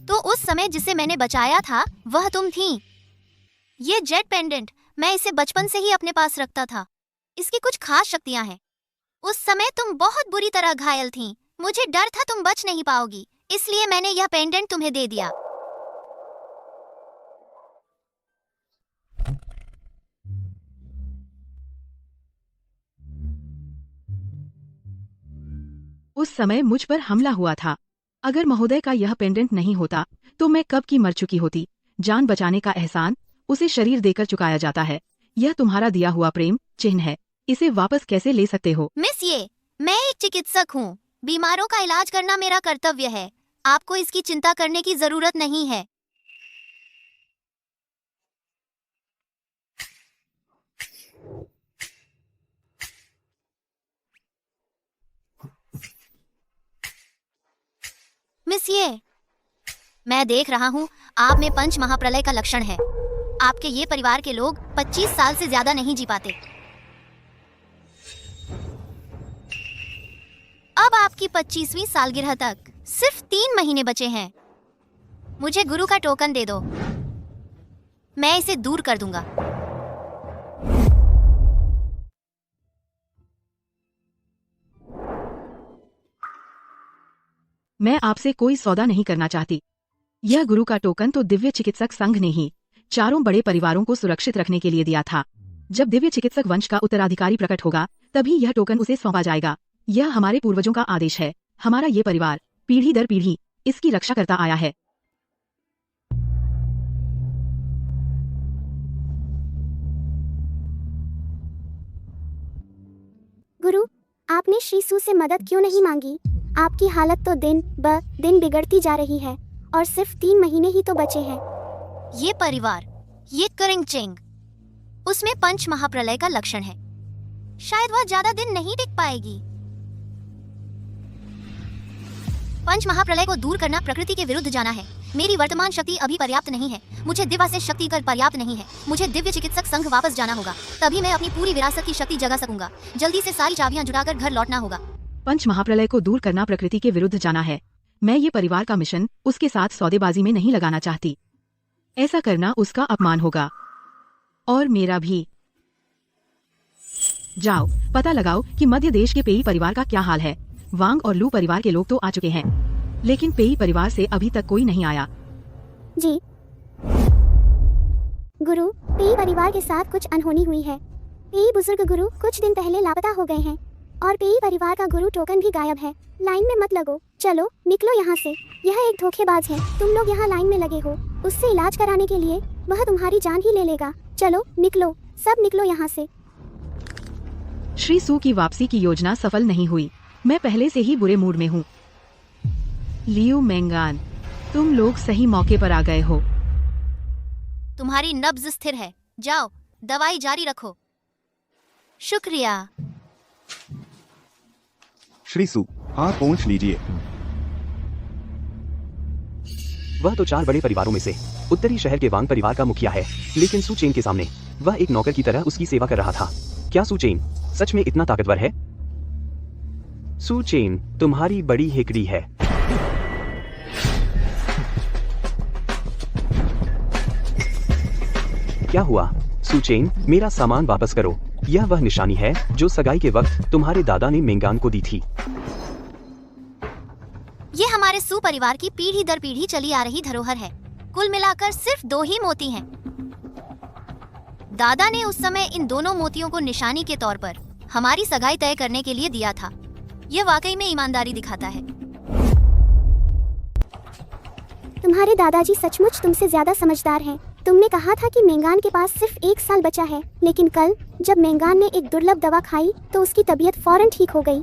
तो उस समय जिसे मैंने बचाया था वह तुम थी। ये जेट पेंडेंट मैं इसे बचपन से ही अपने पास रखता था। इसकी कुछ खास शक्तियां हैं। उस समय तुम बहुत बुरी तरह घायल थी। मुझे डर था तुम बच नहीं पाओगी, इसलिए मैंने यह पेंडेंट तुम्हें दे दिया। उस समय मुझ पर हमला हुआ था। अगर महोदय का यह पेंडेंट नहीं होता तो मैं कब की मर चुकी होती। जान बचाने का एहसान उसे शरीर देकर चुकाया जाता है। यह तुम्हारा दिया हुआ प्रेम चिन्ह है। इसे वापस कैसे ले सकते हो? मिस ये मैं एक चिकित्सक हूँ। बीमारों का इलाज करना मेरा कर्तव्य है। आपको इसकी चिंता करने की जरूरत नहीं है। मिस ये मैं देख रहा हूँ आप में पंच महाप्रलय का लक्षण है। आपके ये परिवार के लोग 25 साल से ज्यादा नहीं जी पाते। अब आपकी 25वीं सालगिरह तक सिर्फ 3 महीने बचे हैं। मुझे गुरु का टोकन दे दो, मैं इसे दूर कर दूंगा। मैं आपसे कोई सौदा नहीं करना चाहती। यह गुरु का टोकन तो दिव्य चिकित्सक संघ ने ही चारों बड़े परिवारों को सुरक्षित रखने के लिए दिया था। जब दिव्य चिकित्सक वंश का उत्तराधिकारी प्रकट होगा तभी यह टोकन उसे सौंपा जाएगा। यह हमारे पूर्वजों का आदेश है। हमारा ये परिवार पीढ़ी दर पीढ़ी इसकी रक्षा करता आया है। गुरु, आपने श्री सू से मदद क्यों नहीं मांगी? आपकी हालत तो दिन ब दिन बिगड़ती जा रही है और सिर्फ 3 महीने ही तो बचे हैं। ये परिवार, ये करिंगचेंग, उसमें पंच महाप्रलय का लक्षण है। शायद वह ज्यादा दिन नहीं टिक पाएगी। पंच महाप्रलय को दूर करना प्रकृति के विरुद्ध जाना है। मेरी वर्तमान शक्ति अभी पर्याप्त नहीं है। मुझे दिव्य से शक्ति कर पर्याप्त नहीं है। मुझे दिव्य चिकित्सक संघ वापस जाना होगा, तभी मैं अपनी पूरी विरासत की शक्ति जगा सकूंगा। जल्दी से सारी चाबियां जुटाकर घर लौटना होगा। पंच महाप्रलय को दूर करना प्रकृति के विरुद्ध जाना है। मैं ये परिवार का मिशन उसके साथ सौदेबाजी में नहीं लगाना चाहती। ऐसा करना उसका अपमान होगा और मेरा भी। जाओ पता लगाओ कि मध्य देश के पेई परिवार का क्या हाल है। वांग और लू परिवार के लोग तो आ चुके हैं, लेकिन पेई परिवार से अभी तक कोई नहीं आया। जी गुरु, पेई परिवार के साथ कुछ अनहोनी हुई है। पेई बुजुर्ग गुरु कुछ दिन पहले लापता हो गए हैं और पेई परिवार का गुरु टोकन भी गायब है। लाइन में मत लगो, चलो निकलो यहाँ से। यह एक धोखेबाज है। तुम लोग यहाँ लाइन में लगे हो। उससे इलाज कराने के लिए वह तुम्हारी जान ही ले लेगा। चलो निकलो, सब निकलो यहाँ से। श्री सू की वापसी की योजना सफल नहीं हुई। मैं पहले से ही बुरे मूड में हूँ। लियू मेंगान, तुम लोग सही मौके पर आ गए हो। तुम्हारी नब्ज स्थिर है। जाओ दवाई जारी रखो। शुक्रिया। श्री सू, हाथ पोंछ लीजिए। वह तो 4 बड़े परिवारों में से उत्तरी शहर के वांग परिवार का मुखिया है, लेकिन सू चेन के सामने वह एक नौकर की तरह उसकी सेवा कर रहा था। क्या सू चेन सच में इतना ताकतवर है? सू चेन, तुम्हारी बड़ी हेकड़ी है। क्या हुआ? सू चेन, मेरा सामान वापस करो। यह वह निशानी है जो सगाई के वक्त तुम्हारे दादा ने मेंगान को दी थी। ये हमारे सू परिवार की पीढ़ी दर पीढ़ी चली आ रही धरोहर है। कुल मिलाकर सिर्फ 2 ही मोती हैं। दादा ने उस समय इन दोनों मोतियों को निशानी के तौर पर हमारी सगाई तय करने के लिए दिया था। यह वाकई में ईमानदारी दिखाता है। तुम्हारे दादाजी सचमुच तुमसे ज्यादा समझदार हैं। तुमने कहा था कि मेंगान के पास सिर्फ 1 साल बचा है, लेकिन कल जब मेंगान ने एक दुर्लभ दवा खाई तो उसकी तबीयत फौरन ठीक हो गई।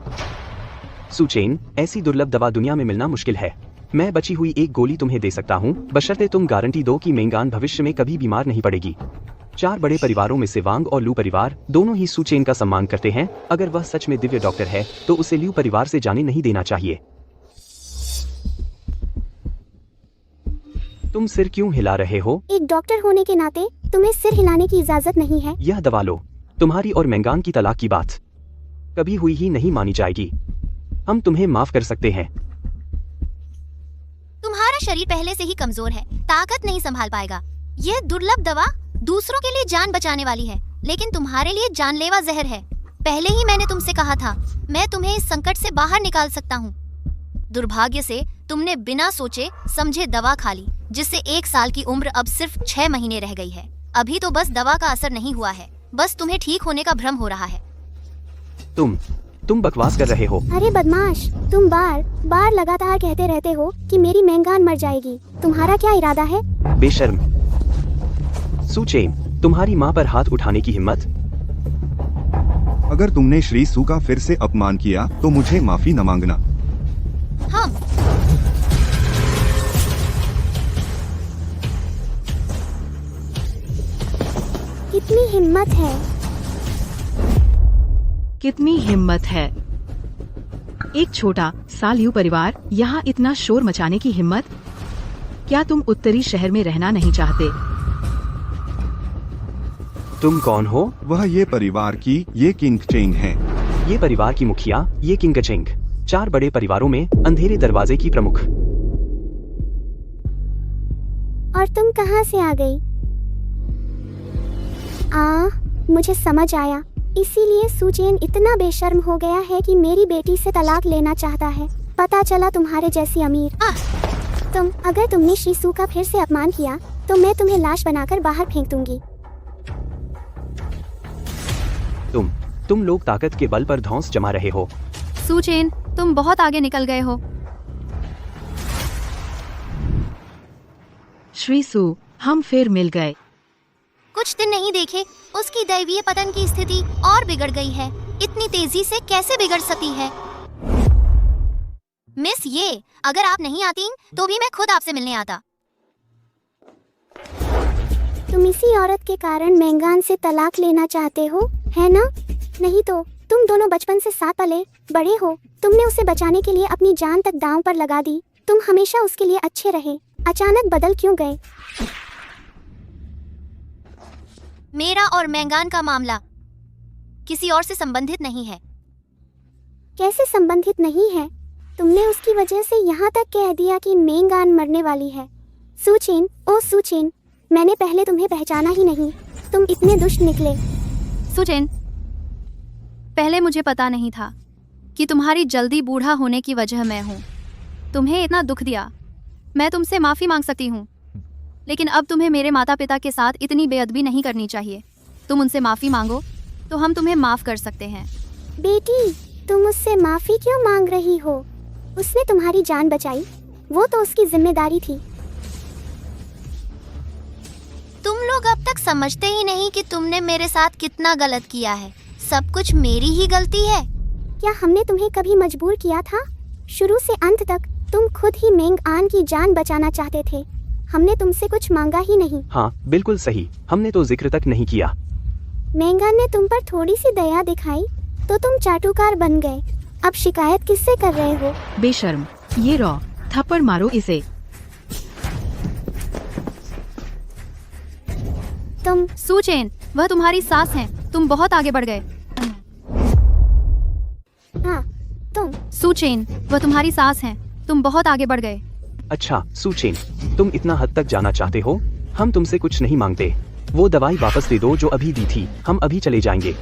सुचेन, ऐसी दुर्लभ दवा दुनिया में मिलना मुश्किल है। मैं बची हुई एक गोली तुम्हें दे सकता हूँ, बशर्ते तुम गारंटी दो कि मेंगान भविष्य में कभी बीमार नहीं पड़ेगी। 4 बड़े परिवारों में से वांग और लू परिवार दोनों ही सुचेन का सम्मान करते हैं। अगर वह सच में दिव्य डॉक्टर है तो उसे लू परिवार से जाने नहीं देना चाहिए। तुम सिर क्यों हिला रहे हो? एक डॉक्टर होने के नाते तुम्हें सिर हिलाने की इजाजत नहीं है। यह दवा लो। तुम्हारी और मेंगान की तलाक की बात कभी हुई ही नहीं मानी जाएगी। हम तुम्हें माफ कर सकते हैं। तुम्हारा शरीर पहले से ही कमजोर है, ताकत नहीं संभाल पाएगा। यह दुर्लभ दवा दूसरों के लिए जान बचाने वाली है, लेकिन तुम्हारे लिए जानलेवा जहर है। पहले ही मैंने तुमसे कहा था, मैं तुम्हें इस संकट से बाहर निकाल सकता हूँ। दुर्भाग्य से तुमने बिना सोचे समझे दवा खा ली, जिससे 1 साल की उम्र अब सिर्फ 6 महीने रह गई है। अभी तो बस दवा का असर नहीं हुआ है, बस तुम्हें ठीक होने का भ्रम हो रहा है। तुम बकवास कर रहे हो। अरे बदमाश, तुम बार बार लगातार कहते रहते हो कि मेरी मेंगान मर जाएगी। तुम्हारा क्या इरादा है? बेशर्म। सुचेन, तुम्हारी माँ पर हाथ उठाने की हिम्मत? अगर तुमने श्री सू का फिर से अपमान किया तो मुझे माफी न मांगना। हम कितनी हिम्मत है? कितनी हिम्मत है? एक छोटा सा लियू परिवार यहाँ इतना शोर मचाने की हिम्मत? क्या तुम उत्तरी शहर में रहना नहीं चाहते? तुम कौन हो? वह ये परिवार की ये किंग चेंग है। ये परिवार की मुखिया, ये किंग चेंग। 4 बड़े परिवारों में अंधेरे दरवाजे की प्रमुख। और तुम कहाँ से आ गई? मुझे समझ आया। इसीलिए सुचेन इतना बेशर्म हो गया है कि मेरी बेटी से तलाक लेना चाहता है। पता चला तुम्हारे जैसी अमीर। अगर तुमने श्री सू का फिर से अपमान किया तो मैं तुम्हें लाश बनाकर बाहर फेंक दूंगी। तुम लोग ताकत के बल पर धौंस जमा रहे हो। सुचेन, तुम बहुत आगे निकल गए हो। श्री सू, हम फिर मिल गए। कुछ दिन नहीं देखे, उसकी दैवीय पतन की स्थिति और बिगड़ गई है। इतनी तेजी से कैसे बिगड़ सकती है? मिस ये, अगर आप नहीं आती तो भी मैं खुद आपसे मिलने आता। तुम इसी औरत के कारण मेंगान से तलाक लेना चाहते हो, है ना? नहीं तो तुम दोनों बचपन से साथ पले बड़े हो। तुमने उसे बचाने के लिए अपनी जान तक दांव पर लगा दी। तुम हमेशा उसके लिए अच्छे रहे, अचानक बदल क्यों गए? मेरा और मेंगान का मामला किसी और से संबंधित नहीं है। कैसे संबंधित नहीं है? तुमने उसकी वजह से यहाँ तक कह दिया कि मेंगान मरने वाली है। सुचेन, ओ सुचेन, मैंने पहले तुम्हें पहचाना ही नहीं। तुम इतने दुष्ट निकले। सुचेन, पहले मुझे पता नहीं था कि तुम्हारी जल्दी बूढ़ा होने की वजह मैं हूँ। तुम्हें इतना दुख दिया। मैं तुमसे माफ़ी मांग सकती हूँ, लेकिन अब तुम्हें मेरे माता पिता के साथ इतनी बेअदबी नहीं करनी चाहिए। तुम उनसे माफ़ी मांगो तो हम तुम्हें माफ़ कर सकते हैं। बेटी, तुम उससे माफ़ी क्यों मांग रही हो? उसने तुम्हारी जान बचाई, वो तो उसकी जिम्मेदारी थी। तुम लोग अब तक समझते ही नहीं कि तुमने मेरे साथ कितना गलत किया है। सब कुछ मेरी ही गलती है। क्या हमने तुम्हें कभी मजबूर किया था? शुरू से अंत तक तुम खुद ही मेंगान की जान बचाना चाहते थे। हमने तुमसे कुछ मांगा ही नहीं। हाँ, बिल्कुल सही। हमने तो जिक्र तक नहीं किया। मेंगान ने तुम पर थोड़ी सी दया दिखाई तो तुम चाटुकार बन गए। अब शिकायत किससे कर रहे हो? बेशर्म, ये रो, थप्पड़ मारो इसे। तुम सुचेन, वह तुम्हारी सास हैं। तुम बहुत आगे बढ़ गए। हाँ, तुम सुचेन, वह तुम्हारी सास हैं। तुम बहुत आगे बढ़ गए। अच्छा सुचेन, तुम इतना हद तक जाना चाहते हो? हम तुमसे कुछ नहीं मांगते। वो दवाई वापस दे दो जो अभी दी थी। हम अभी चले जाएंगे।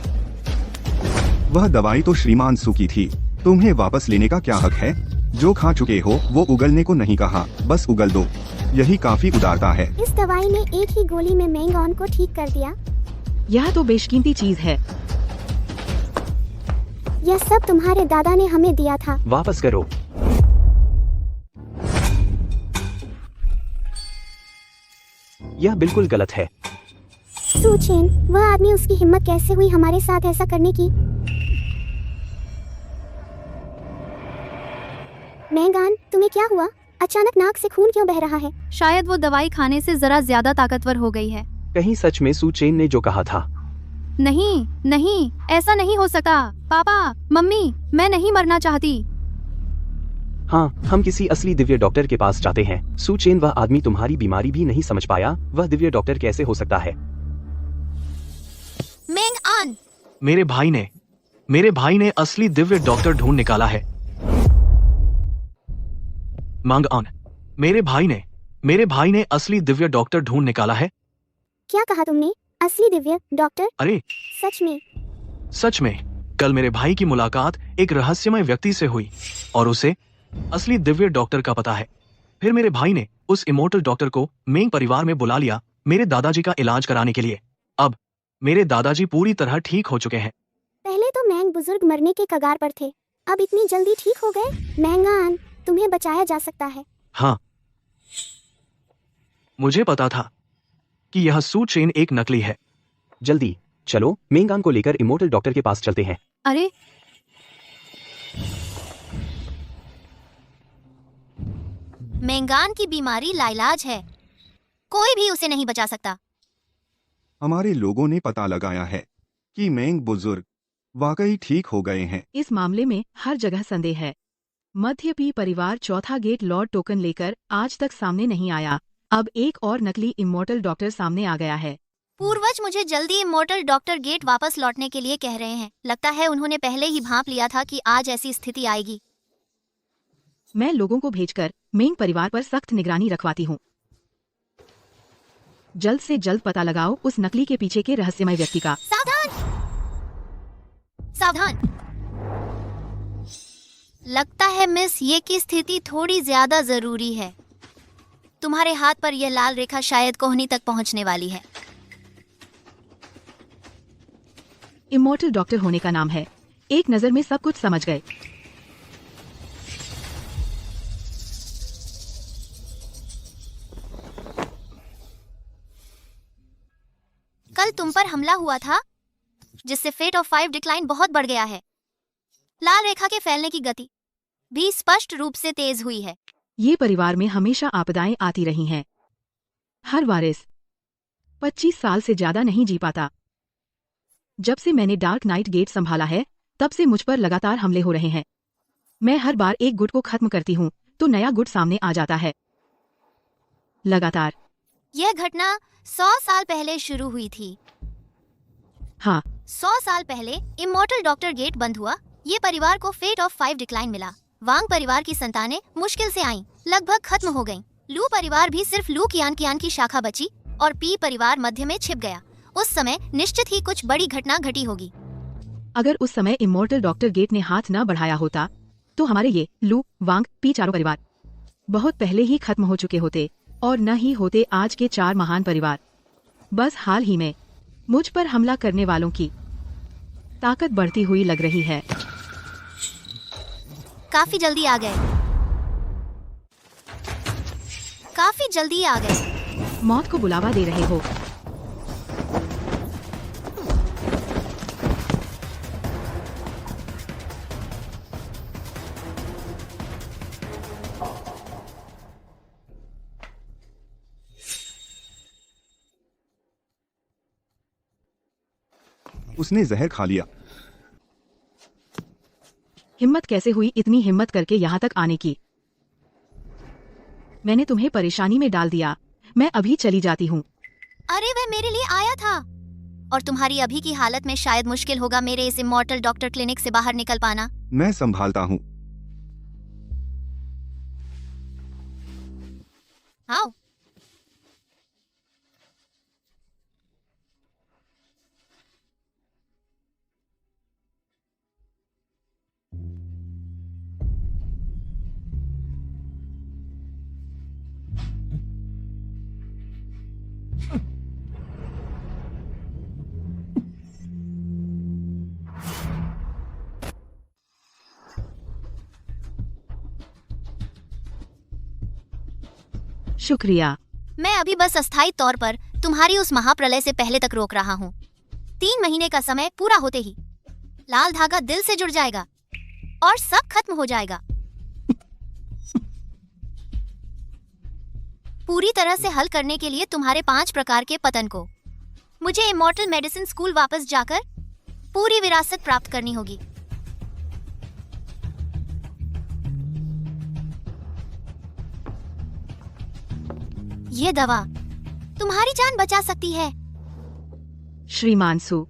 वह दवाई तो श्रीमान सू की थी। तुम्हें वापस लेने का क्या हक है? जो खा चुके हो वो उगलने को नहीं कहा, बस उगल दो। यही काफी उदारता है। इस दवाई ने एक ही गोली में मेंगान को ठीक कर दिया। यह तो बेशकीमती चीज है। यह सब तुम्हारे दादा ने हमें दिया था। वापस करो। यह बिल्कुल गलत है। सुचेन, वह आदमी, उसकी हिम्मत कैसे हुई हमारे साथ ऐसा करने की? मैंगान, तुम्हें क्या हुआ? अचानक नाक से खून क्यों बह रहा है? शायद वो दवाई खाने से जरा ज्यादा ताकतवर हो गई है। कहीं सच में सू चेन ने जो कहा था? नहीं नहीं, ऐसा नहीं हो सकता। पापा, मम्मी, मैं नहीं मरना चाहती। हाँ, हम किसी असली दिव्य डॉक्टर के पास जाते हैं। सू चेन, वह आदमी तुम्हारी बीमारी भी नहीं समझ पाया, वह दिव्य डॉक्टर कैसे हो सकता है? मेंग आन, मेरे भाई ने असली दिव्य डॉक्टर ढूंढ निकाला है। मांग आन, मेरे भाई ने असली दिव्य डॉक्टर ढूंढ निकाला है। क्या कहा तुमने? असली दिव्य डॉक्टर? अरे सच में? कल मेरे भाई की मुलाकात एक रहस्यमय व्यक्ति से हुई और उसे असली दिव्य डॉक्टर का पता है। फिर मेरे भाई ने उस इमोर्टल डॉक्टर को मेंग परिवार में बुला लिया मेरे दादाजी का इलाज कराने के लिए। अब मेरे दादाजी पूरी तरह ठीक हो चुके हैं। पहले तो मैंग बुजुर्ग मरने के कगार पर थे, अब इतनी जल्दी ठीक हो गए? मैंगान, तुम्हें बचाया जा सकता है। हाँ, मुझे पता था कि यह सू चेन एक नकली है। जल्दी चलो, मेंगान को लेकर इमोर्टल डॉक्टर के पास चलते हैं। अरे मेंगान की बीमारी लाइलाज है, कोई भी उसे नहीं बचा सकता। हमारे लोगों ने पता लगाया है कि मेंग बुजुर्ग वाकई ठीक हो गए हैं। इस मामले में हर जगह संदेह है। मध्य पी परिवार चौथा गेट लॉर्ड टोकन लेकर आज तक सामने नहीं आया। अब एक और नकली इमोर्टल डॉक्टर सामने आ गया है। पूर्वज मुझे जल्दी इमोर्टल डॉक्टर गेट वापस लौटने के लिए कह रहे हैं। लगता है उन्होंने पहले ही भांप लिया था कि आज ऐसी स्थिति आएगी। मैं लोगों को भेजकर मेंग परिवार पर सख्त निगरानी रखवाती हूँ। जल्द से जल्द पता लगाओ उस नकली के पीछे के रहस्यमय व्यक्ति का। सावधान, सावधान। लगता है मिस, ये की स्थिति थोड़ी ज्यादा जरूरी है। तुम्हारे हाथ पर यह लाल रेखा शायद कोहनी तक पहुंचने वाली है। इमोर्टल डॉक्टर होने का नाम है। एक नजर में सब कुछ समझ गए। कल तुम पर हमला हुआ था जिससे फेट ऑफ 5 डिक्लाइन बहुत बढ़ गया है। लाल रेखा के फैलने की गति भी स्पष्ट रूप से तेज हुई है। ये परिवार में हमेशा आपदाएं आती रही हैं। हर वारिस 25 साल से ज्यादा नहीं जी पाता। जब से मैंने डार्क नाइट गेट संभाला है तब से मुझ पर लगातार हमले हो रहे हैं। मैं हर बार एक गुट को खत्म करती हूँ तो नया गुट सामने आ जाता है। लगातार। यह घटना 100 साल पहले शुरू हुई थी। हाँ, 100 साल पहले इमोर्टल डॉक्टर गेट बंद हुआ। ये परिवार को फेट ऑफ 5 डिक्लाइन मिला। वांग परिवार की संतानें मुश्किल से आईं, लगभग खत्म हो गईं। लू परिवार भी सिर्फ लू कियान की शाखा बची और पी परिवार मध्य में छिप गया। उस समय निश्चित ही कुछ बड़ी घटना घटी होगी। अगर उस समय इमोर्टल डॉक्टर गेट ने हाथ न बढ़ाया होता तो हमारे ये लू, वांग, पी चारों परिवार बहुत पहले ही खत्म हो चुके होते और न ही होते आज के 4 महान परिवार। बस हाल ही में मुझ पर हमला करने वालों की ताकत बढ़ती हुई लग रही है। काफी जल्दी आ गए, काफी जल्दी आ गए। मौत को बुलावा दे रहे हो। उसने जहर खा लिया। हिम्मत कैसे हुई इतनी हिम्मत करके यहाँ तक आने की? मैंने तुम्हें परेशानी में डाल दिया। मैं अभी चली जाती हूँ। अरे वह मेरे लिए आया था और तुम्हारी अभी की हालत में शायद मुश्किल होगा मेरे इस इमोर्टल डॉक्टर क्लिनिक से बाहर निकल पाना। मैं संभालता हूँ। आओ। शुक्रिया। मैं अभी बस अस्थायी तौर पर तुम्हारी उस महाप्रलय से पहले तक रोक रहा हूँ। 3 महीने का समय पूरा होते ही लाल धागा दिल से जुड़ जाएगा और सब खत्म हो जाएगा। पूरी तरह से हल करने के लिए तुम्हारे 5 प्रकार के पतन को मुझे इमॉर्टल मेडिसिन स्कूल वापस जाकर पूरी विरासत प्राप्त करनी होगी। ये दवा तुम्हारी जान बचा सकती है। श्रीमान सू,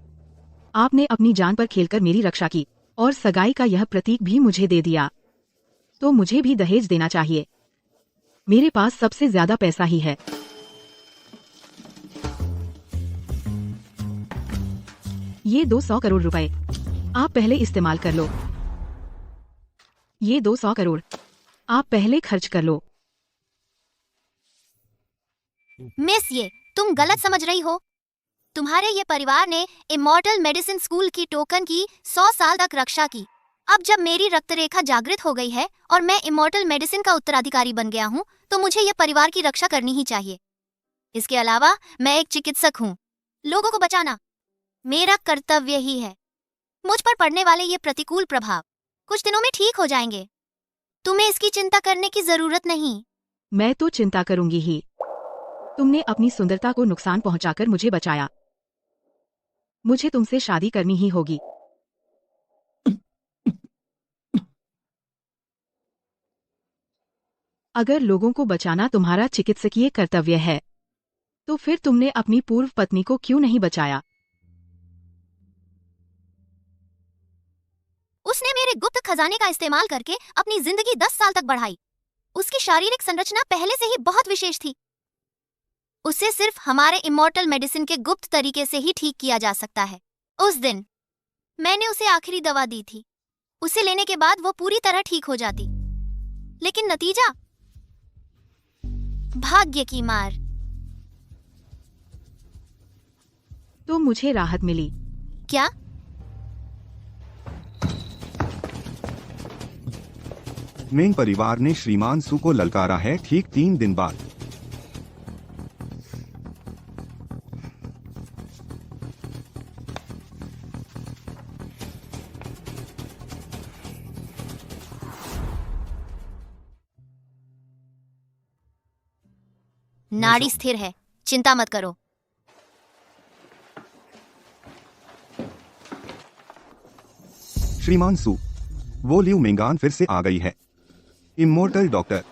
आपने अपनी जान पर खेलकर मेरी रक्षा की और सगाई का यह प्रतीक भी मुझे दे दिया, तो मुझे भी दहेज देना चाहिए। मेरे पास सबसे ज्यादा पैसा ही है। ये 200 करोड़ रुपए आप पहले इस्तेमाल कर लो। ये 200 करोड़ आप पहले खर्च कर लो। मिस, ये तुम गलत समझ रही हो। तुम्हारे ये परिवार ने इमॉर्टल मेडिसिन स्कूल की टोकन की 100 साल तक रक्षा की। अब जब मेरी रक्त रेखा जागृत हो गई है और मैं इमॉर्टल मेडिसिन का उत्तराधिकारी बन गया हूँ, तो मुझे ये परिवार की रक्षा करनी ही चाहिए। इसके अलावा मैं एक चिकित्सक हूँ। लोगों को बचाना मेरा कर्तव्य ही है। मुझ पर पड़ने वाले ये प्रतिकूल प्रभाव कुछ दिनों में ठीक हो जाएंगे। तुम्हें इसकी चिंता करने की जरूरत नहीं। मैं तो चिंता करूंगी ही। तुमने अपनी सुंदरता को नुकसान पहुंचाकर मुझे बचाया। मुझे तुमसे शादी करनी ही होगी। अगर लोगों को बचाना तुम्हारा चिकित्सकीय कर्तव्य है, तो फिर तुमने अपनी पूर्व पत्नी को क्यों नहीं बचाया? उसने मेरे गुप्त खजाने का इस्तेमाल करके अपनी जिंदगी 10 साल तक बढ़ाई। उसकी शारीरिक संरचना पहले से ही बहुत विशेष थी। उसे सिर्फ हमारे इमॉर्टल मेडिसिन के गुप्त तरीके से ही ठीक किया जा सकता है। उस दिन मैंने उसे आखिरी दवा दी थी। उसे लेने के बाद वो पूरी तरह ठीक हो जाती, लेकिन नतीजा भाग्य की मार। तो मुझे राहत मिली। क्या? मेंग परिवार ने श्रीमान सू को ललकारा है ठीक 3 दिन बाद। नाड़ी स्थिर है, चिंता मत करो। श्रीमान सू, वो लियू मेंगान फिर से आ गई है। Immortal doctor.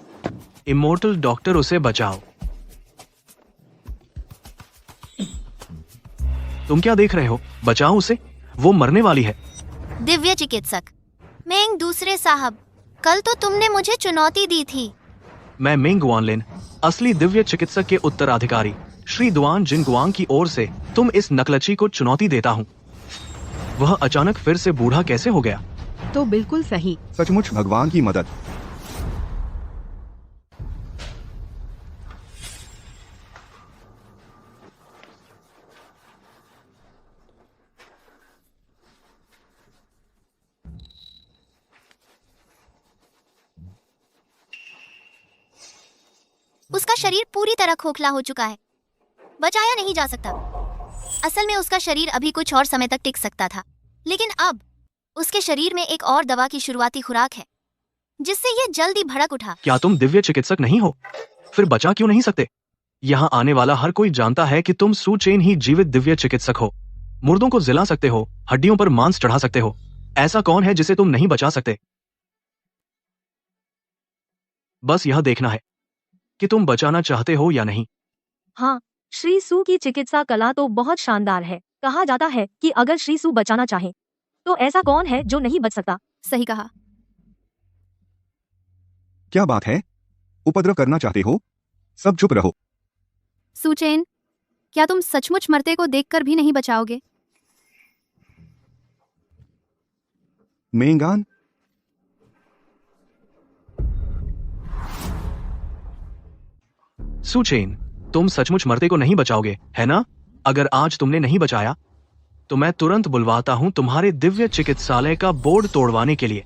इमोर्टल डॉक्टर, उसे बचाओ। तुम क्या देख रहे हो? बचाओ उसे, वो मरने वाली है। दिव्य चिकित्सक मेंग दूसरे साहब, कल तो तुमने मुझे चुनौती दी थी। मैं मेंग गुआनलिन, असली दिव्य चिकित्सक के उत्तराधिकारी श्री दुआन जिनगुआंग की ओर से तुम इस नकलची को चुनौती देता हूँ। वह अचानक फिर से बूढ़ा कैसे हो गया? तो बिल्कुल सही। सचमुच भगवान की मदद। उसका शरीर पूरी तरह खोखला हो चुका है, बचाया नहीं जा सकता। असल में उसका शरीर अभी कुछ और समय तक टिक सकता था, लेकिन अब उसके शरीर में एक और दवा की शुरुआती खुराक है, जिससे ये जल्दी भड़क उठा। क्या तुम दिव्य चिकित्सक नहीं हो? फिर बचा क्यों नहीं सकते? यहाँ आने वाला हर कोई जानता है कि तुम सू चेन ही जीवित दिव्य चिकित्सक हो। मुर्दों को जिला सकते हो, हड्डियों पर मांस चढ़ा सकते हो। ऐसा कौन है जिसे तुम नहीं बचा सकते? बस यह देखना है कि तुम बचाना चाहते हो या नहीं। हाँ, श्री सू की चिकित्सा कला तो बहुत शानदार है। कहा जाता है कि अगर श्री सू बचाना चाहे, तो ऐसा कौन है जो नहीं बच सकता? सही कहा। क्या बात है? उपद्रव करना चाहते हो? सब चुप रहो। सुचेन, क्या तुम सचमुच मरते को देखकर भी नहीं बचाओगे? मेंगान, सुचेन, तुम सचमुच मरते को नहीं बचाओगे, है ना? अगर आज तुमने नहीं बचाया, तो मैं तुरंत बुलवाता हूं तुम्हारे दिव्य चिकित्सालय का बोर्ड तोड़वाने के लिए।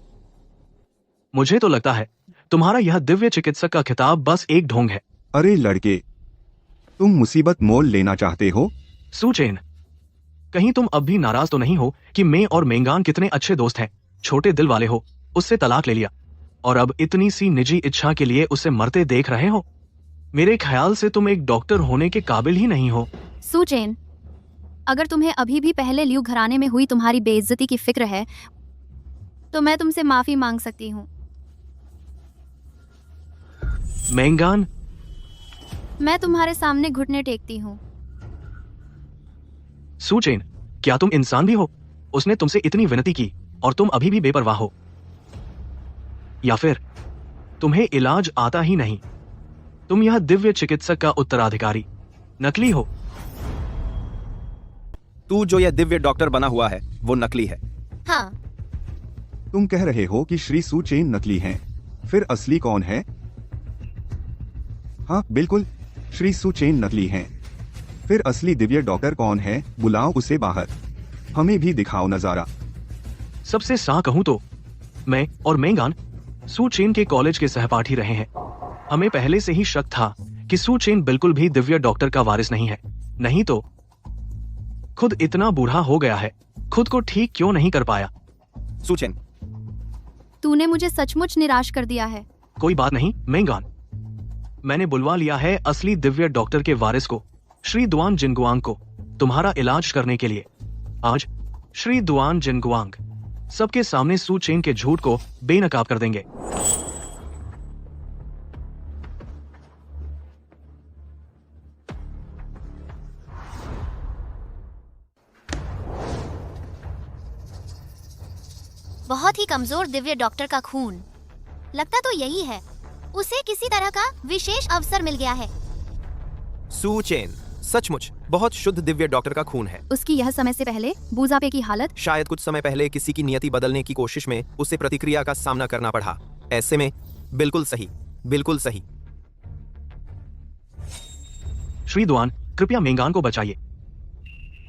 मुझे तो लगता है तुम्हारा यह दिव्य चिकित्सक का खिताब बस एक ढोंग है। अरे लड़के, तुम मुसीबत मोल लेना चाहते हो? सुचेन, कहीं तुम अब भी नाराज तो नहीं हो कि मैं और मेंगान कितने अच्छे दोस्त हैं? छोटे दिल वाले हो, उससे तलाक ले लिया और अब इतनी सी निजी इच्छा के लिए उसे मरते देख रहे हो। मेरे ख्याल से तुम एक डॉक्टर होने के काबिल ही नहीं हो। सुचेन, अगर तुम्हें अभी भी पहले लियू घराने में हुई तुम्हारी बेइज्जती की फिक्र है तो मैं तुमसे माफी मांग सकती हूँ। मेंगान, मैं तुम्हारे सामने घुटने टेकती हूँ। सुचेन, क्या तुम इंसान भी हो? उसने तुमसे इतनी विनती की और तुम अभी भी बेपरवाह हो? या फिर तुम्हें इलाज आता ही नहीं? तुम यह दिव्य चिकित्सक का उत्तराधिकारी नकली हो। तू जो यह दिव्य डॉक्टर बना हुआ है वो नकली है। हाँ, तुम कह रहे हो कि श्री सू चेन नकली हैं, फिर असली कौन है? हाँ बिल्कुल, श्री सू चेन नकली हैं। फिर असली दिव्य डॉक्टर कौन है? बुलाओ उसे बाहर, हमें भी दिखाओ नजारा। सबसे सा कहूं तो मैं और मेंगान सू चेन के कॉलेज के सहपाठी रहे हैं। हमें पहले से ही शक था कि सू चेन बिल्कुल भी दिव्य डॉक्टर का वारिस नहीं है। नहीं तो खुद इतना बूढ़ा हो गया है, खुद को ठीक क्यों नहीं कर पाया? सुचेन, तूने मुझे सचमुच निराश कर दिया है। कोई बात नहीं मेंगान, मैंने बुलवा लिया है असली दिव्य डॉक्टर के वारिस को, श्री दुआन जिनगुआंग को, तुम्हारा इलाज करने के लिए। आज श्री दुआन जिनगुआंग सबके सामने सू चेन के झूठ को बेनकाब कर देंगे। बहुत ही कमजोर दिव्य डॉक्टर का खून, लगता तो यही है उसे किसी तरह का विशेष अवसर मिल गया है। सुचेन सचमुच बहुत शुद्ध दिव्य डॉक्टर का खून है। उसकी यह समय से पहले बूजापे की हालत, शायद कुछ समय पहले किसी की नियति बदलने की कोशिश में उसे प्रतिक्रिया का सामना करना पड़ा। ऐसे में बिल्कुल सही, बिल्कुल सही। श्री दुआन, कृपया मेंगान को बचाइए,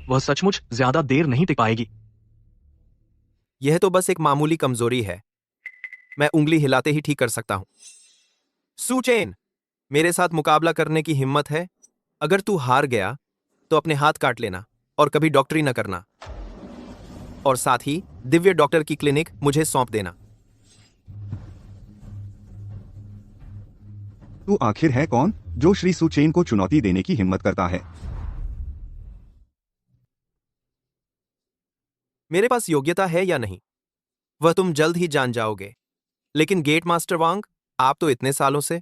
वह सचमुच ज्यादा देर नहीं टिक पाएगी। यह तो बस एक मामूली कमजोरी है, मैं उंगली हिलाते ही ठीक कर सकता हूं। सुचेन, मेरे साथ मुकाबला करने की हिम्मत है? अगर तू हार गया तो अपने हाथ काट लेना और कभी डॉक्टरी न करना, और साथ ही दिव्य डॉक्टर की क्लिनिक मुझे सौंप देना। तू आखिर है कौन जो श्री सू चेन को चुनौती देने की हिम्मत करता है? मेरे पास योग्यता है या नहीं वह तुम जल्द ही जान जाओगे, लेकिन गेट मास्टर वांग, आप तो इतने सालों से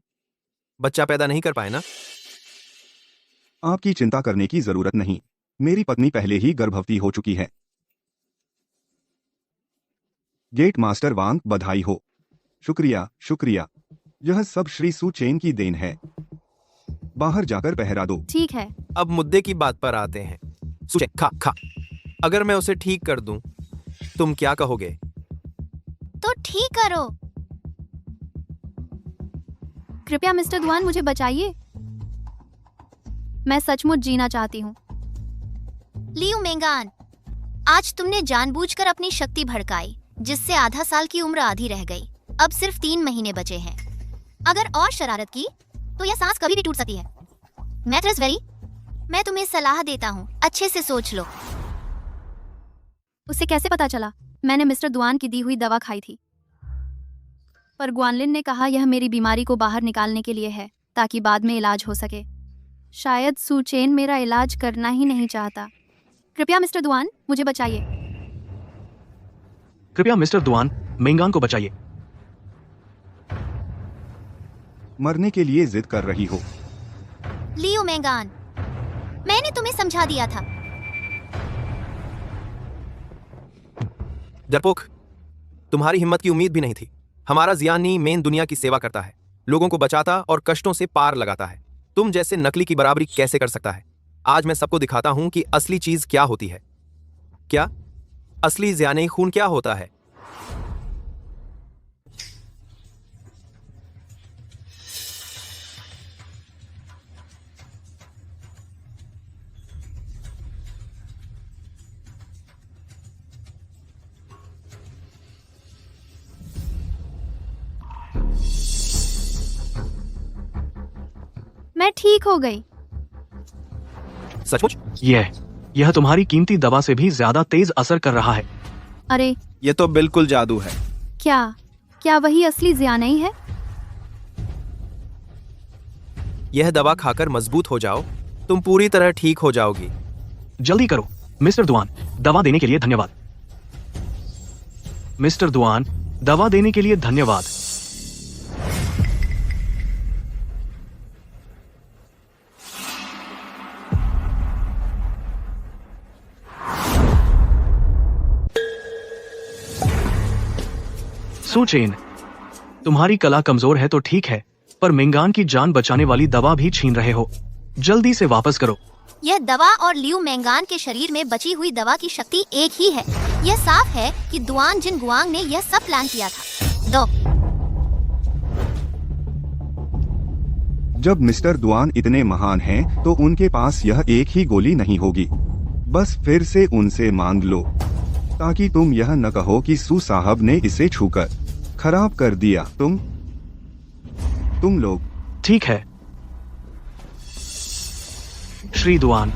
बच्चा पैदा नहीं कर पाए ना? आपकी चिंता करने की जरूरत नहीं, मेरी पत्नी पहले ही गर्भवती हो चुकी है। गेट मास्टर वांग, बधाई हो। शुक्रिया शुक्रिया, यह सब श्री सू चेन की देन है। बाहर जाकर पहरा दो। ठीक है। अब मुद्दे की बात पर आते हैं। सुचेन, खा खा। अगर मैं उसे ठीक कर दूं, तुम क्या कहोगे? तो ठीक करो। कृपया मिस्टर दुआन मुझे बचाइए, मैं सचमुच जीना चाहती हूँ। लियू मेंगान, आज तुमने जानबूझकर अपनी शक्ति भड़काई, जिससे आधा साल की उम्र आधी रह गई। अब सिर्फ 3 महीने बचे हैं। अगर और शरारत की तो यह सांस कभी भी टूट सकती है। मैट्रेस वेरी, मैं तुम्हें सलाह देता हूँ, अच्छे से सोच लो। उसे कैसे पता चला? मैंने मिस्टर दुआन की दी हुई दवा खाई थी, पर ग्वानलिन ने कहा यह मेरी बीमारी को बाहर निकालने के लिए है, ताकि बाद में इलाज हो सके। शायद सू चेन मेरा इलाज करना ही नहीं चाहता। कृपया मिस्टर दुआन मुझे बचाइए। कृपया मिस्टर दुआन, मेंगान को बचाइए। मरने के लिए जिद कर रही हो? लियू मेंगान, मैंने तुम्हें समझा दिया था। डरपोक, तुम्हारी हिम्मत की उम्मीद भी नहीं थी। हमारा जियानी मेन दुनिया की सेवा करता है, लोगों को बचाता और कष्टों से पार लगाता है। तुम जैसे नकली की बराबरी कैसे कर सकता है? आज मैं सबको दिखाता हूं कि असली चीज क्या होती है। क्या असली जियानी खून क्या होता है? मैं ठीक हो गई। सचमुच? यह तुम्हारी कीमती दवा से भी ज्यादा तेज असर कर रहा है। अरे, यह तो बिल्कुल जादू है। क्या वही असली जियानी है? यह दवा खाकर मजबूत हो जाओ, तुम पूरी तरह ठीक हो जाओगी। जल्दी करो मिस्टर दुआन, दवा देने के लिए धन्यवाद। मिस्टर दुआन, दवा देने के लिए धन्यवाद। सुचेन, तुम्हारी कला कमजोर है तो ठीक है, पर मेंगान की जान बचाने वाली दवा भी छीन रहे हो। जल्दी से वापस करो। यह दवा और लियू मेंगान के शरीर में बची हुई दवा की शक्ति एक ही है। यह साफ है कि दुआन जिन गुआंग ने यह सब प्लान किया था। दो। जब मिस्टर दुआन इतने महान हैं, तो उनके पास यह एक ही गोली नहीं होगी। बस फिर से उनसे मांग लो, ताकि तुम यह न कहो कि सू साहब ने इसे छूकर खराब कर दिया। तुम लोग। ठीक है श्री दुआन,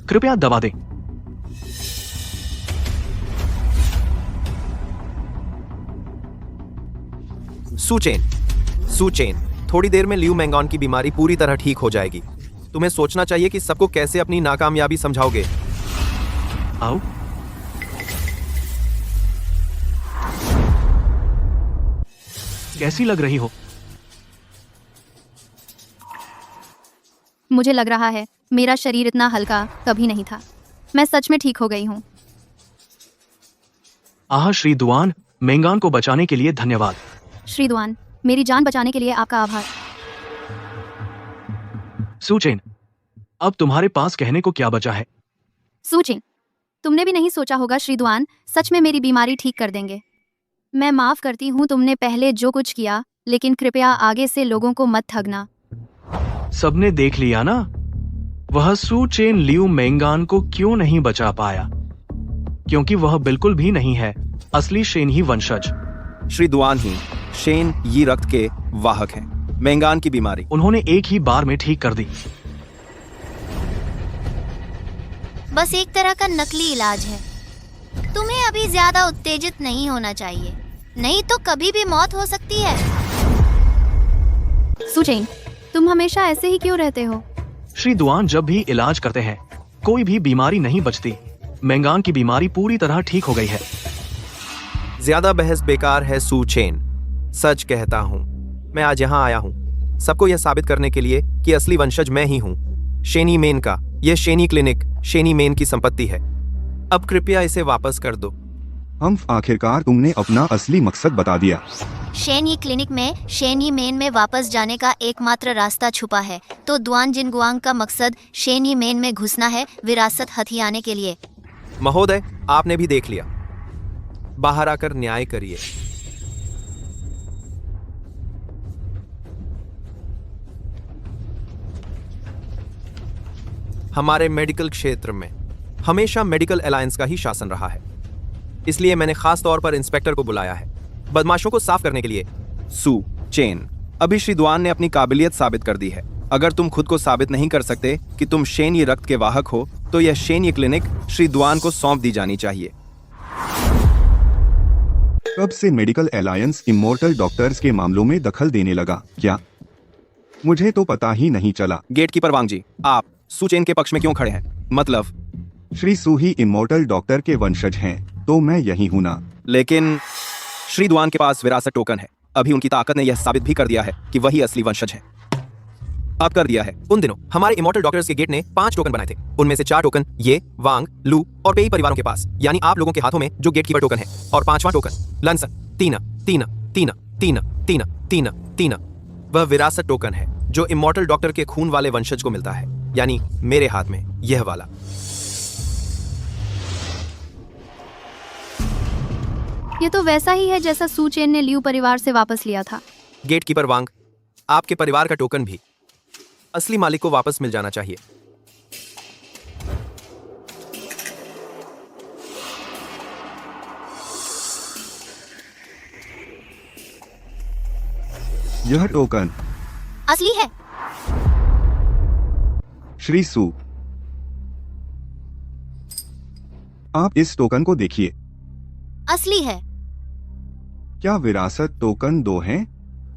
कृपया दवा दें। सुचेन, थोड़ी देर में लियू मेंगान की बीमारी पूरी तरह ठीक हो जाएगी। तुम्हें सोचना चाहिए कि सबको कैसे अपनी नाकामयाबी समझाओगे। आओ। कैसी लग रही हो? मुझे लग रहा है मेरा शरीर इतना हल्का कभी नहीं था। मैं सच में ठीक हो गई हूँ। आह श्री दुआन, मेंगान को बचाने के लिए धन्यवाद। श्री दुआन, मेरी जान बचाने के लिए आपका आभार। सुचेन, अब तुम्हारे पास कहने को क्या बचा है? सूचिंग, तुमने भी नहीं सोचा होगा श्री दुआन सच में मेरी बीमारी ठीक कर देंगे। मैं माफ करती हूँ तुमने पहले जो कुछ किया, लेकिन कृपया आगे से लोगों को मत ठगना। सबने देख लिया ना, वह सुचेन लियू मेंगान को क्यों नहीं बचा पाया, क्योंकि वह बिल्कुल भी नहीं है असली शेन ही वंशज। श्री दुआन ही शेन यी रक्त के वाहक हैं। मेंगान की बीमारी उन्होंने एक ही बार में ठीक कर दी। बस एक तरह का नकली इलाज है। तुम्हें अभी ज्यादा उत्तेजित नहीं होना चाहिए, नहीं तो कभी भी मौत हो सकती है। सुचेन, तुम हमेशा ऐसे ही क्यों रहते हो? श्री दुआन, जब भी इलाज करते हैं कोई भी बीमारी नहीं बचती। मेंगान की बीमारी पूरी तरह ठीक हो गई है। ज्यादा बहस बेकार है सुचेन। सच कहता हूँ, मैं आज यहाँ आया हूँ सबको यह साबित करने के लिए कि असली वंशज मैं ही हूँ, शेनी मेन का। यह शेनी क्लिनिक शेनी मेन की संपत्ति है। अब कृपया इसे वापस कर दो। हम आखिरकार तुमने अपना असली मकसद बता दिया। शेनी क्लिनिक में शेनी मेन में वापस जाने का एकमात्र रास्ता छुपा है, तो दुआन जिन गुआंग का मकसद शेनी मेन में घुसना है विरासत हथियाने के लिए। महोदय, आपने भी देख लिया, बाहर आकर न्याय करिए। हमारे मेडिकल क्षेत्र में हमेशा मेडिकल अलायंस का ही शासन रहा है, इसलिए मैंने खास तौर पर इंस्पेक्टर को बुलाया है बदमाशों को साफ करने के लिए। सुचेन, अभी श्री दुआन ने अपनी काबिलियत साबित कर दी है। अगर तुम खुद को साबित नहीं कर सकते कि तुम शेनी रक्त के वाहक हो, तो यह शेनी क्लिनिक श्री दुआन को सौंप दी जानी चाहिए। कब से मेडिकल अलायंस इमोर्टल डॉक्टर्स के मामलों में दखल देने लगा? क्या मुझे तो पता ही नहीं चला। गेटकीपर वांग जी, आप सुचेन के पक्ष में क्यों खड़े हैं? मतलब श्री सू ही इमोर्टल डॉक्टर के वंशज हैं, तो मैं यही हूं ना। लेकिन श्री दुआन के पास विरासत टोकन है। अभी उनकी ताकत ने यह साबित भी कर दिया है कि वही असली वंशज है। अब कर दिया है। उन दिनों हमारे इमोर्टल डॉक्टर्स के गेट ने 5 टोकन बनाए थे। उनमें से 4 टोकन ये वांग, लू और पेई परिवारों के पास, यानी आप लोगों के हाथों में जो गेटकीपर टोकन है। और 5वां टोकन लंसन तीना तीना तीना तीना तीना तीना तीना, वह विरासत टोकन है जो इमोर्टल डॉक्टर के खून वाले वंशज को मिलता है, यानी मेरे हाथ में यह वाला। ये तो वैसा ही है जैसा सुचेन ने लियू परिवार से वापस लिया था। गेटकीपर वांग, आपके परिवार का टोकन भी असली मालिक को वापस मिल जाना चाहिए। यह टोकन असली है। श्री सू, आप इस टोकन को देखिए। असली है। क्या विरासत टोकन 2 हैं?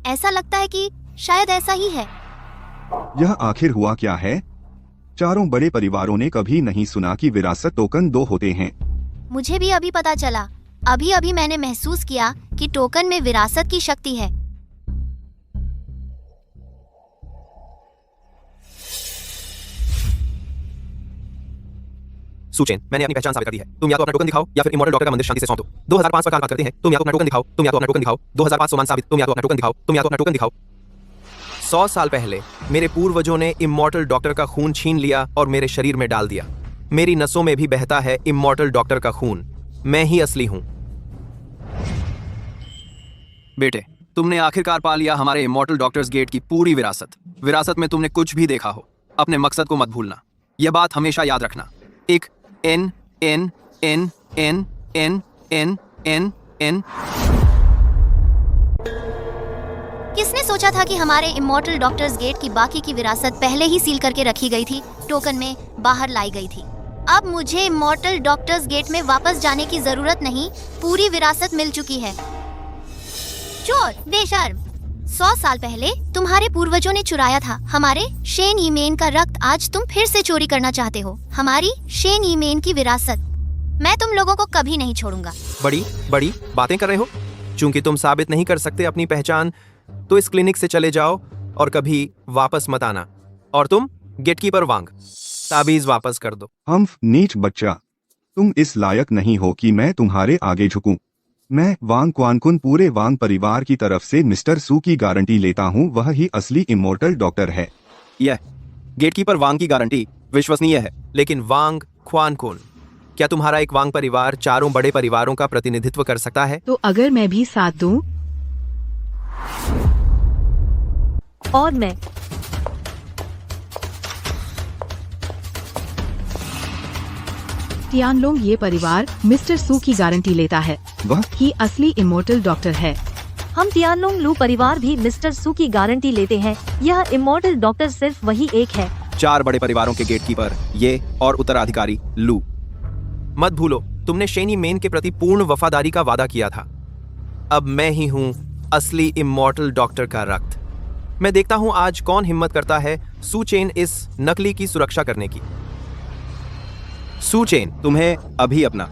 ऐसा लगता है कि शायद ऐसा ही है। यह आखिर हुआ क्या है? चारों बड़े परिवारों ने कभी नहीं सुना कि विरासत टोकन 2 होते हैं। मुझे भी अभी पता चला। अभी अभी मैंने महसूस किया कि टोकन में विरासत की शक्ति है। सुचेन, मैंने अपनी पहचान साबित कर दी है। तुम या तो अपना टोकन दिखाओ या फिर इमॉर्टल डॉक्टर का मंदिर शांति से सौंप दो। 2005 पर बात करते हैं। तुम या तो अपना टोकन दिखाओ, तुम या तो अपना टोकन दिखाओ। 2500 मान साबित, तुम या तो अपना टोकन दिखाओ, तुम या तो अपना टोकन दिखाओ। 100 साल पहले मेरे पूर्वजों ने इमॉर्टल डॉक्टर का खून छीन लिया और मेरे शरीर में डाल दिया। मेरी नसों में भी बहता है इमॉर्टल डॉक्टर का खून। मैं ही असली हूं। बेटे, तुमने आखिरकार पा लिया हमारे इमॉर्टल डॉक्टर्स गेट की पूरी विरासत। विरासत में तुमने कुछ भी देखा हो, अपने मकसद को मत भूलना। यह बात हमेशा याद रखना। एक N N N N N N N N. किसने सोचा था कि हमारे इमॉर्टल डॉक्टर्स गेट की बाकी की विरासत पहले ही सील करके रखी गई थी, टोकन में बाहर लाई गई थी। अब मुझे इमॉर्टल डॉक्टर्स गेट में वापस जाने की जरूरत नहीं, पूरी विरासत मिल चुकी है। चोर, बेशर्म, 100 साल पहले तुम्हारे पूर्वजों ने चुराया था हमारे शेन ईमेन का रक्त। आज तुम फिर से चोरी करना चाहते हो हमारी शेन ईमेन की विरासत। मैं तुम लोगों को कभी नहीं छोड़ूंगा। बड़ी बड़ी बातें कर रहे हो। चूंकि तुम साबित नहीं कर सकते अपनी पहचान, तो इस क्लिनिक से चले जाओ और कभी वापस मत आना। और तुम गेटकीपर वांग, ताबीज वापस कर दो। हम्फ, नीच बच्चा, तुम इस लायक नहीं हो कि मैं तुम्हारे आगे झुकूं। मैं वांग क्वानकुन पूरे वांग परिवार की तरफ से मिस्टर सू की गारंटी लेता हूं, वह ही असली इमॉर्टल डॉक्टर है। यह गेटकीपर वांग की गारंटी विश्वसनीय है, लेकिन वांग ख्वानकुन, क्या तुम्हारा एक वांग परिवार चारों बड़े परिवारों का प्रतिनिधित्व कर सकता है? तो अगर मैं भी साथ दूं? और मैं टियानलोंग ये परिवार मिस्टर सू की गारंटी लेता है, वह ही असली इमॉर्टल डॉक्टर है। हम तियानलोंग लू परिवार भी मिस्टर सू की गारंटी लेते हैं। यह इमॉर्टल डॉक्टर सिर्फ वही एक है। 4 बड़े परिवारों के गेटकीपर ये और उत्तराधिकारी लू। मत भूलो, तुमने शेनी मेन के प्रति पूर्ण वफादारी का वादा किया था। अब मैं ही हूँ असली इमॉर्टल डॉक्टर का रक्त। मैं देखता हूँ आज कौन हिम्मत करता है सुचेन इस नकली की सुरक्षा करने की। सुचेन, तुम्हें अभी अपना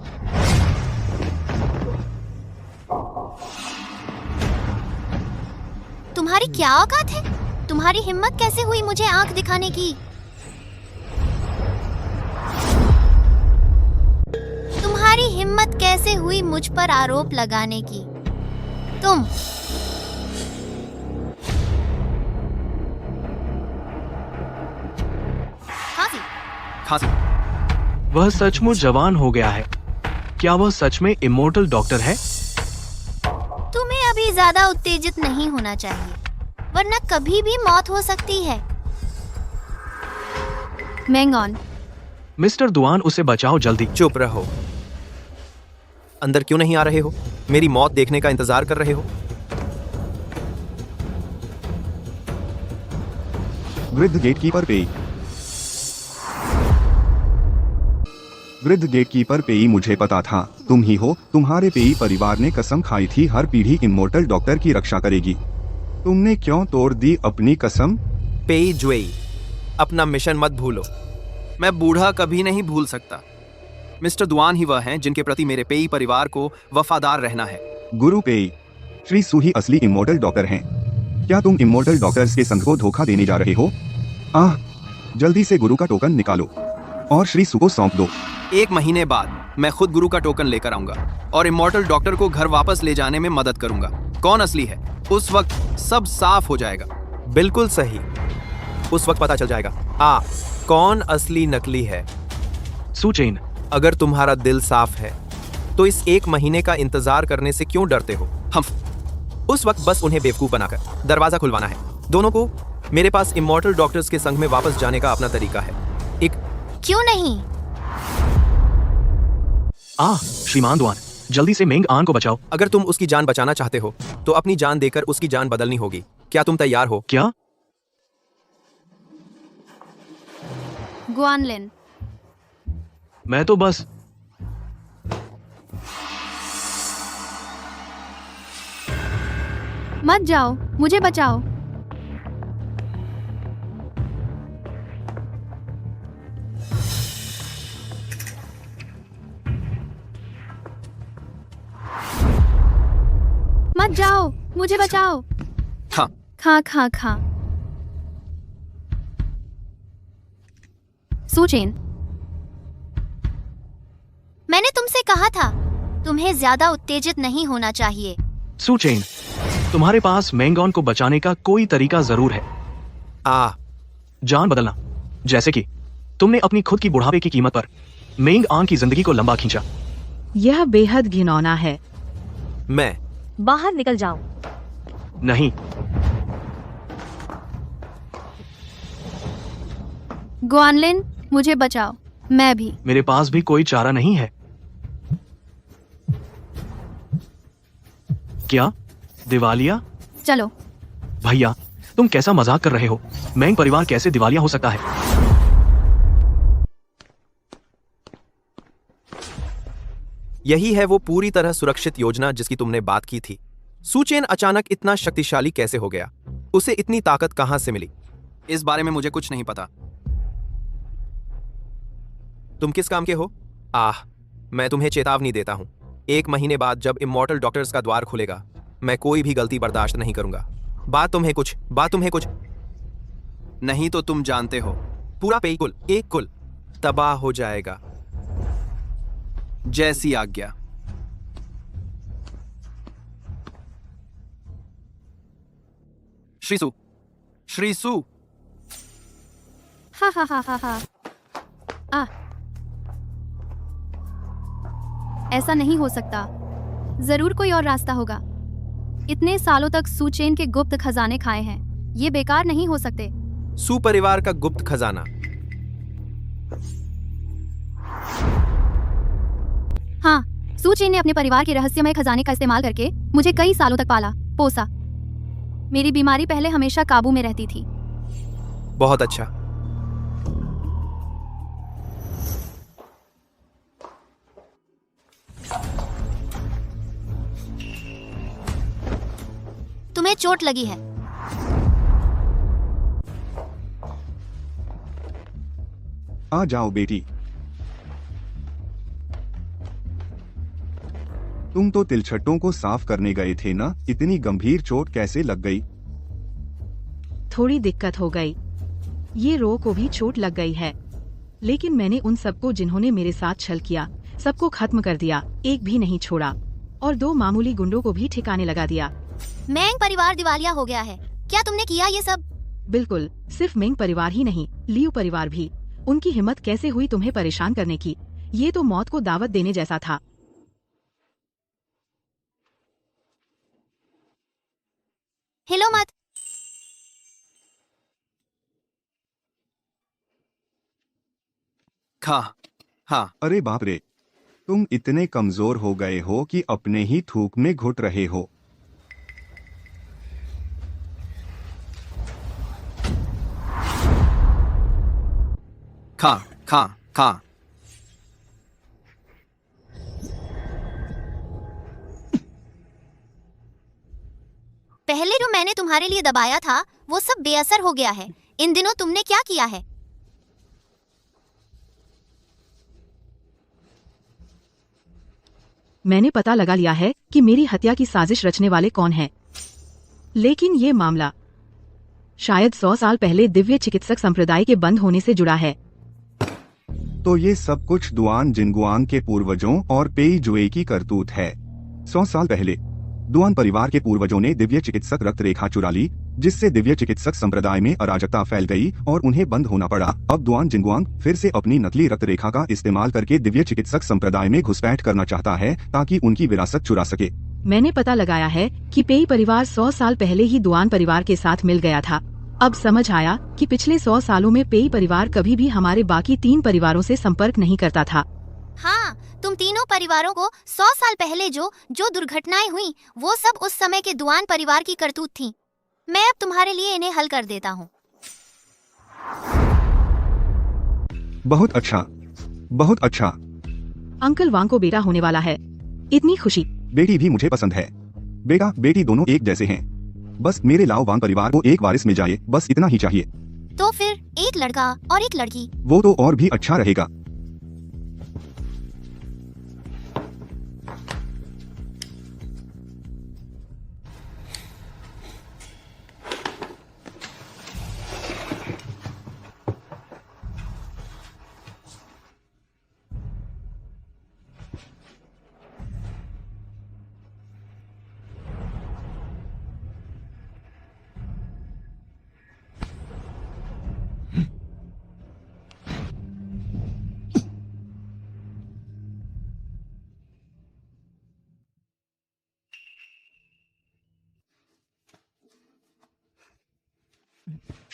तुम्हारी क्या औकात है? तुम्हारी हिम्मत कैसे हुई मुझे आंख दिखाने की? तुम्हारी हिम्मत कैसे हुई मुझ पर आरोप लगाने की? तुम खांसी। वह सचमुच जवान हो गया है। क्या वह सच में इमॉर्टल डॉक्टर है? तुम्हें अभी ज्यादा उत्तेजित नहीं होना चाहिए, वरना कभी भी मौत हो सकती है। मैंगॉन, मिस्टर दुआन, उसे बचाओ जल्दी। चुप रहो। अंदर क्यों नहीं आ रहे हो? मेरी मौत देखने का इंतजार कर रहे हो? वृद्ध गेटकीपर पेई। वृद्ध गेटकीपर पेई, मुझे पता था तुम ही हो। तुम्हारे पेई परिवार ने कसम खाई थी हर पीढ़ी इमॉर्टल डॉक्टर की रक्षा करेगी। तुमने क्यों तोड़ दी अपनी कसम? पेई जुएई, अपना मिशन मत भूलो। मैं बूढ़ा कभी नहीं भूल सकता। मिस्टर दुआन ही वह हैं जिनके प्रति मेरे पेई परिवार को वफादार रहना है। गुरु पेई, श्री सू ही असली इमॉर्टल डॉक्टर हैं। क्या तुम इमॉर्टल डॉक्टर्स के संघ को धोखा देने जा रहे हो? जल्दी से गुरु का टोकन निकालो और श्री सू को सौंप दो। 1 महीने बाद मैं खुद गुरु का टोकन लेकर आऊंगा और इमॉर्टल डॉक्टर को घर वापस ले जाने में मदद करूंगा। कौन असली है उस वक्त सब साफ हो जाएगा। बिल्कुल सही, उस वक्त पता चल जाएगा कौन असली नकली है। सुचेन, अगर तुम्हारा दिल साफ है तो इस 1 महीने का इंतजार करने से क्यों डरते हो? हम उस वक्त बस उन्हें बेवकूफ बनाकर दरवाजा खुलवाना है। दोनों को मेरे पास इमॉर्टल डॉक्टर्स के संघ में वापस जाने का अपना तरीका है। एक क्यों नहीं? श्रीमान दुआन, जल्दी से मेंग आन को बचाओ। अगर तुम उसकी जान बचाना चाहते हो तो अपनी जान देकर उसकी जान बदलनी होगी। क्या तुम तैयार हो? क्या? गुआनलिन, मैं तो बस मत जाओ, मुझे बचाओ। जाओ, मुझे बचाओ। हाँ। खा खा खा। सुचेन, मैंने तुमसे कहा था, तुम्हें ज्यादा उत्तेजित नहीं होना चाहिए। सुचेन, तुम्हारे पास मेंगॉन को बचाने का कोई तरीका जरूर है। जान बदलना, जैसे कि तुमने अपनी खुद की बुढ़ापे की कीमत पर मेंग आन की जिंदगी को लंबा खींचा। यह बेहद घिनौना है। मैं बाहर निकल जाओ। नहीं, गुआनलिन, मुझे बचाओ। मैं भी। मेरे पास भी कोई चारा नहीं है। क्या दिवालिया? चलो। भैया, तुम कैसा मजाक कर रहे हो? मेंग परिवार कैसे दिवालिया हो सकता है? यही है वो पूरी तरह सुरक्षित योजना जिसकी तुमने बात की थी। सुचेन अचानक इतना शक्तिशाली कैसे हो गया? उसे इतनी ताकत कहां से मिली? इस बारे में मुझे कुछ नहीं पता। तुम किस काम के हो? मैं तुम्हें चेतावनी देता हूं, 1 महीने बाद जब इमॉर्टल डॉक्टर्स का द्वार खुलेगा, मैं कोई भी गलती बर्दाश्त नहीं करूंगा। बात तुम्हें कुछ नहीं तो तुम जानते हो, पूरा पेकुल एक कुल तबाह हो जाएगा। जैसी आज्ञा। श्रीसु। हा हा हा हा हा। ऐसा नहीं हो सकता। जरूर कोई और रास्ता होगा। इतने सालों तक सुचेन के गुप्त खजाने खाए हैं, ये बेकार नहीं हो सकते। सु परिवार का गुप्त खजाना। हाँ, सुचेन ने अपने परिवार के रहस्यमय खजाने का इस्तेमाल करके मुझे कई सालों तक पाला पोसा। मेरी बीमारी पहले हमेशा काबू में रहती थी। बहुत अच्छा। तुम्हें चोट लगी है। आ जाओ बेटी। तुम तो तिलछट्टों को साफ करने गए थे ना? इतनी गंभीर चोट कैसे लग गई? थोड़ी दिक्कत हो गई। ये रो को भी चोट लग गई है, लेकिन मैंने उन सबको जिन्होंने मेरे साथ छल किया, सबको खत्म कर दिया, एक भी नहीं छोड़ा, और 2 मामूली गुंडों को भी ठिकाने लगा दिया। मेंग परिवार दिवालिया हो गया है। क्या तुमने किया ये सब? बिल्कुल, सिर्फ मेंग परिवार ही नहीं, लियू परिवार भी। उनकी हिम्मत कैसे हुई तुम्हें परेशान करने की? ये तो मौत को दावत देने जैसा था। हिलो मत। हाँ। अरे बाप रे, तुम इतने कमजोर हो गए हो कि अपने ही थूक में घुट रहे हो। खा। पहले जो मैंने तुम्हारे लिए दबाया था वो सब बेअसर हो गया है। इन दिनों तुमने क्या किया है? मैंने पता लगा लिया है कि मेरी हत्या की साजिश रचने वाले कौन हैं। लेकिन ये मामला शायद 100 साल पहले दिव्य चिकित्सक संप्रदाय के बंद होने से जुड़ा है। तो ये सब कुछ दुआन जिनगुआंग के पूर्वजों और पेई जुए की करतूत है। 100 साल पहले दुआन परिवार के पूर्वजों ने दिव्य चिकित्सक रक्त रेखा चुरा ली, जिससे दिव्य चिकित्सक संप्रदाय में अराजकता फैल गई और उन्हें बंद होना पड़ा। अब दुआन जिनगुआंग फिर से अपनी नकली रक्त रेखा का इस्तेमाल करके दिव्य चिकित्सक संप्रदाय में घुसपैठ करना चाहता है ताकि उनकी विरासत चुरा सके। मैंने पता लगाया है कि पेई परिवार 100 साल पहले ही दुआन परिवार के साथ मिल गया था। अब समझ आया कि पिछले 100 सालों में पेई परिवार कभी भी हमारे बाकी 3 परिवारों से संपर्क नहीं करता था। हाँ, तुम तीनों परिवारों को 100 साल पहले जो दुर्घटनाएं हुई वो सब उस समय के दुआन परिवार की करतूत थी। मैं अब तुम्हारे लिए इन्हें हल कर देता हूँ। बहुत अच्छा, बहुत अच्छा। अंकल वांग को बेटा होने वाला है, इतनी खुशी। बेटी भी मुझे पसंद है। बेटा बेटी दोनों एक जैसे हैं। बस मेरे लाओ वांग परिवार को एक वारिस मिल जाए, बस इतना ही चाहिए। तो फिर एक लड़का और एक लड़की। वो तो और भी अच्छा रहेगा।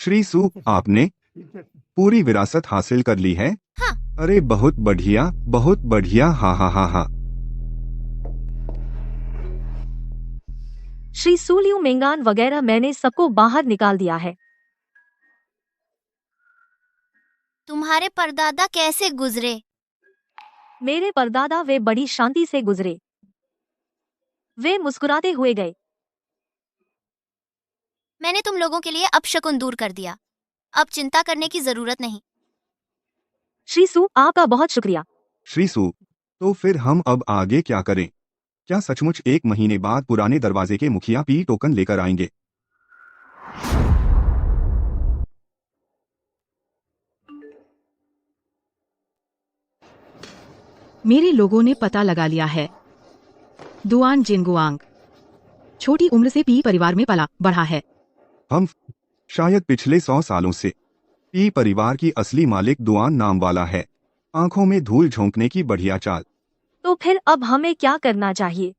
श्री सू, आपने पूरी विरासत हासिल कर ली है? हाँ। अरे बहुत बढ़िया, बहुत बढ़िया, हा हा हा हा। श्री सू, लियू मेंगान वगैरह मैंने सबको बाहर निकाल दिया है। तुम्हारे परदादा कैसे गुजरे? मेरे परदादा वे बड़ी शांति से गुजरे। वे मुस्कुराते हुए गए। मैंने तुम लोगों के लिए अपशकुन दूर कर दिया। अब चिंता करने की जरूरत नहीं। श्री सू, आपका बहुत शुक्रिया। श्री सू, तो फिर हम अब आगे क्या करें? क्या सचमुच 1 महीने बाद पुराने दरवाजे के मुखिया पी टोकन लेकर आएंगे? मेरे लोगों ने पता लगा लिया है। दुआन जिनगुआंग छोटी उम्र से पी परिवार में पला बढ़ा है। हम शायद पिछले 100 सालों से पी परिवार की असली मालिक दुआन नाम वाला है। आंखों में धूल झोंकने की बढ़िया चाल। तो फिर अब हमें क्या करना चाहिए?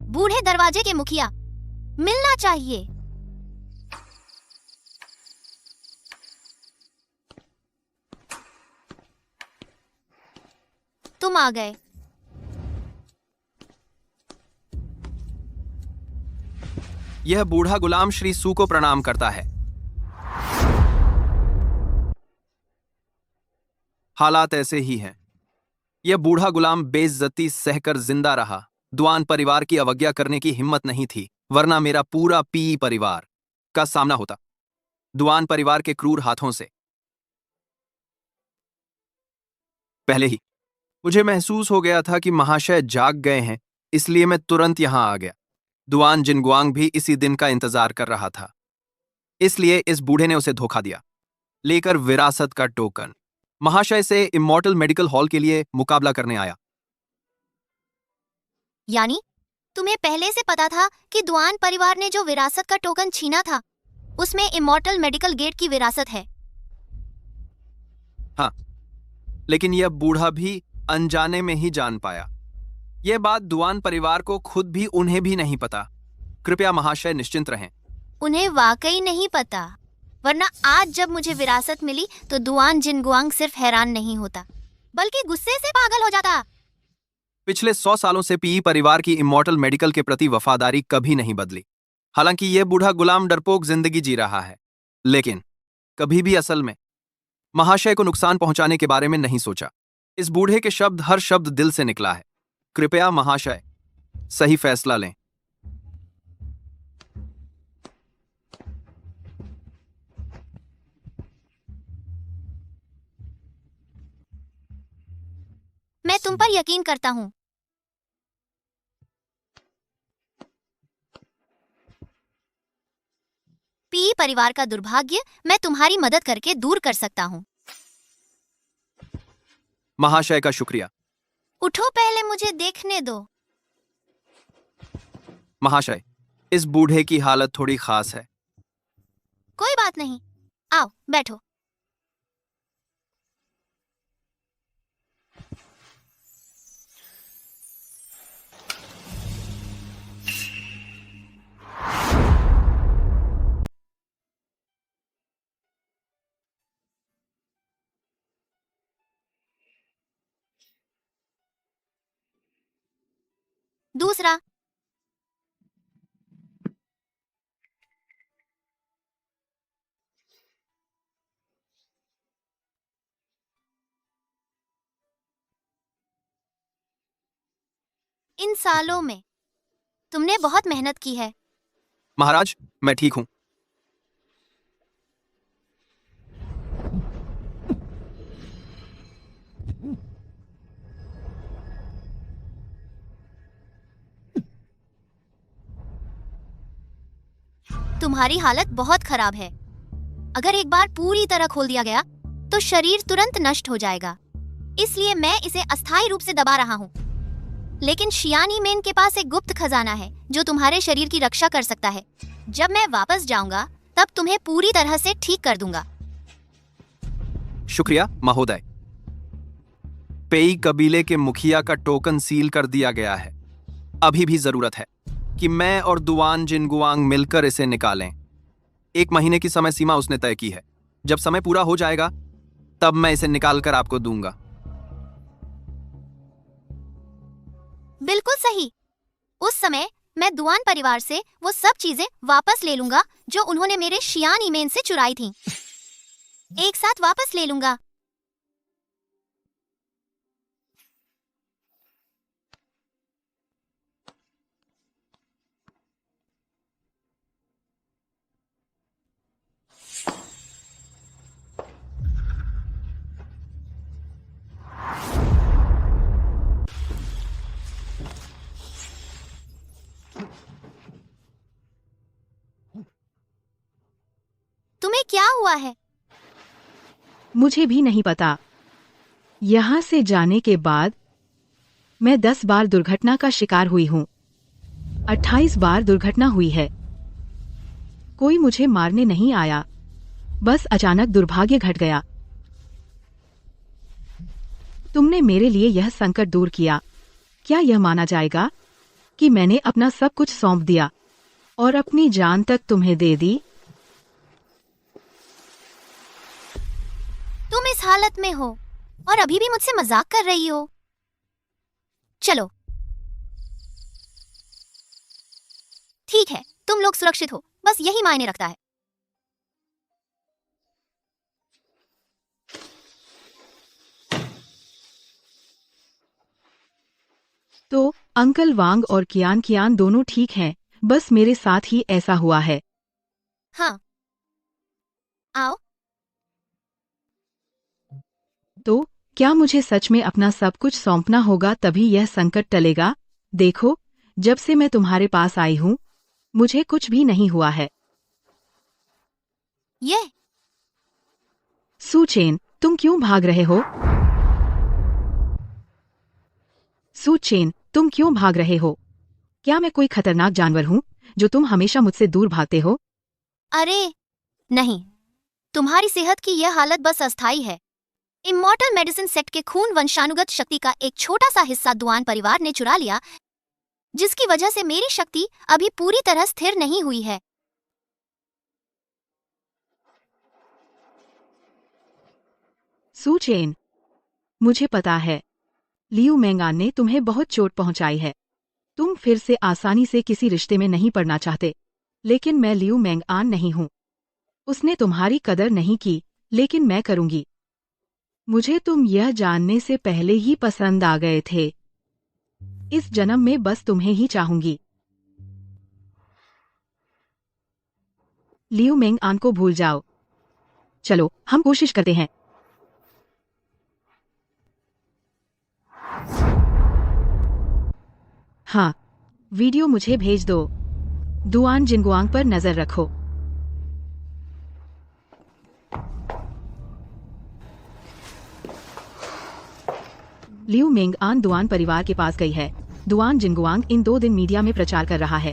बूढ़े दरवाजे के मुखिया मिलना चाहिए। तुम आ गए। यह बूढ़ा गुलाम श्री सू को प्रणाम करता है। हालात ऐसे ही हैं। यह बूढ़ा गुलाम बेइज्जती सहकर जिंदा रहा। दुआन परिवार की अवज्ञा करने की हिम्मत नहीं थी, वरना मेरा पूरा पी परिवार का सामना होता दुआन परिवार के क्रूर हाथों से। पहले ही मुझे महसूस हो गया था कि महाशय जाग गए हैं, इसलिए मैं तुरंत यहां आ गया। दुआन जिनगुआंग भी इसी दिन का इंतजार कर रहा था, इसलिए इस बूढ़े ने उसे धोखा दिया, लेकर विरासत का टोकन। महाशय से इमॉर्टल मेडिकल हॉल के लिए मुकाबला करने आया। यानी तुम्हें पहले से पता था कि दुआन परिवार ने जो विरासत का टोकन छीना था उसमें इमॉर्टल मेडिकल गेट की विरासत है? हाँ, लेकिन यह बूढ़ा भी अनजाने में ही जान पाया। यह बात दुआन परिवार को खुद भी उन्हें भी नहीं पता। कृपया महाशय निश्चिंत रहें। उन्हें वाकई नहीं पता, वरना आज जब मुझे विरासत मिली तो दुआन जिनगुआंग सिर्फ हैरान नहीं होता बल्कि गुस्से से पागल हो जाता। पिछले 100 सालों से पी परिवार की इमॉर्टल मेडिकल के प्रति वफादारी कभी नहीं बदली। हालांकि यह बूढ़ा गुलाम डरपोक जिंदगी जी रहा है, लेकिन कभी भी असल में महाशय को नुकसान पहुंचाने के बारे में नहीं सोचा। इस बूढ़े के शब्द हर शब्द दिल से निकला है। कृपया महाशय सही फैसला लें। मैं तुम पर यकीन करता हूं। पी परिवार का दुर्भाग्य मैं तुम्हारी मदद करके दूर कर सकता हूं। महाशय का शुक्रिया। उठो, पहले मुझे देखने दो। महाशय, इस बूढ़े की हालत थोड़ी खास है। कोई बात नहीं, आओ बैठो। दूसरा, इन सालों में तुमने बहुत मेहनत की है। महाराज, मैं ठीक हूं। तुम्हारी हालत बहुत खराब है। अगर एक बार पूरी तरह खोल दिया गया तो शरीर तुरंत नष्ट हो जाएगा, इसलिए मैं इसे अस्थायी रूप से दबा रहा हूँ। लेकिन शियानी मेन के पास एक गुप्त खजाना है जो तुम्हारे शरीर की रक्षा कर सकता है। जब मैं वापस जाऊंगा तब तुम्हें पूरी तरह से ठीक कर दूंगा। शुक्रिया महोदय। पेई कबीले के मुखिया का टोकन सील कर दिया गया है। अभी भी जरूरत है कि मैं और दुआन जिनगुआंग मिलकर इसे निकालें। 1 महीने की समय सीमा उसने तय की है। जब समय पूरा हो जाएगा तब मैं इसे निकाल कर आपको दूंगा। बिल्कुल सही। उस समय मैं दुआन परिवार से वो सब चीजें वापस ले लूंगा जो उन्होंने मेरे शियान ईमेन से चुराई थीं। एक साथ वापस ले लूंगा। तुम्हें क्या हुआ है? मुझे भी नहीं पता। यहाँ से जाने के बाद मैं 10 बार दुर्घटना का शिकार हुई हूँ। 28 बार दुर्घटना हुई है। कोई मुझे मारने नहीं आया, बस अचानक दुर्भाग्य घट गया। तुमने मेरे लिए यह संकट दूर किया। क्या यह माना जाएगा कि मैंने अपना सब कुछ सौंप दिया और अपनी जान तक तुम्हें दे दी? तुम इस हालत में हो और अभी भी मुझसे मजाक कर रही हो। चलो ठीक है, तुम लोग सुरक्षित हो, बस यही मायने रखता है। तो अंकल वांग और कियान कियान दोनों ठीक हैं, बस मेरे साथ ही ऐसा हुआ है। हाँ, आओ। तो क्या मुझे सच में अपना सब कुछ सौंपना होगा तभी यह संकट टलेगा? देखो, जब से मैं तुम्हारे पास आई हूँ मुझे कुछ भी नहीं हुआ है। ये सू चेन, तुम क्यों भाग रहे हो? सू चेन, तुम क्यों भाग रहे हो? क्या मैं कोई खतरनाक जानवर हूँ जो तुम हमेशा मुझसे दूर भागते हो? अरे नहीं, तुम्हारी सेहत की यह हालत बस अस्थायी है। इमॉर्टल मेडिसिन सेक्ट के खून वंशानुगत शक्ति का एक छोटा सा हिस्सा दुआन परिवार ने चुरा लिया, जिसकी वजह से मेरी शक्ति अभी पूरी तरह स्थिर नहीं हुई है। सू चेन, मुझे पता है लियू मेंगान ने तुम्हें बहुत चोट पहुंचाई है। तुम फिर से आसानी से किसी रिश्ते में नहीं पड़ना चाहते, लेकिन मैं लियू मेंगान नहीं हूं। उसने तुम्हारी कदर नहीं की, लेकिन मैं करूंगी। मुझे तुम यह जानने से पहले ही पसंद आ गए थे। इस जन्म में बस तुम्हें ही चाहूंगी। लियू मेंगान को भूल जाओ। चलो, हम कोशिश करते हैं। हाँ, वीडियो मुझे भेज दो। दुआन जिनगुआंग पर नजर रखो। लियू मेंगान दुआन परिवार के पास गई है। दुआन जिनगुआंग इन 2 दिन मीडिया में प्रचार कर रहा है।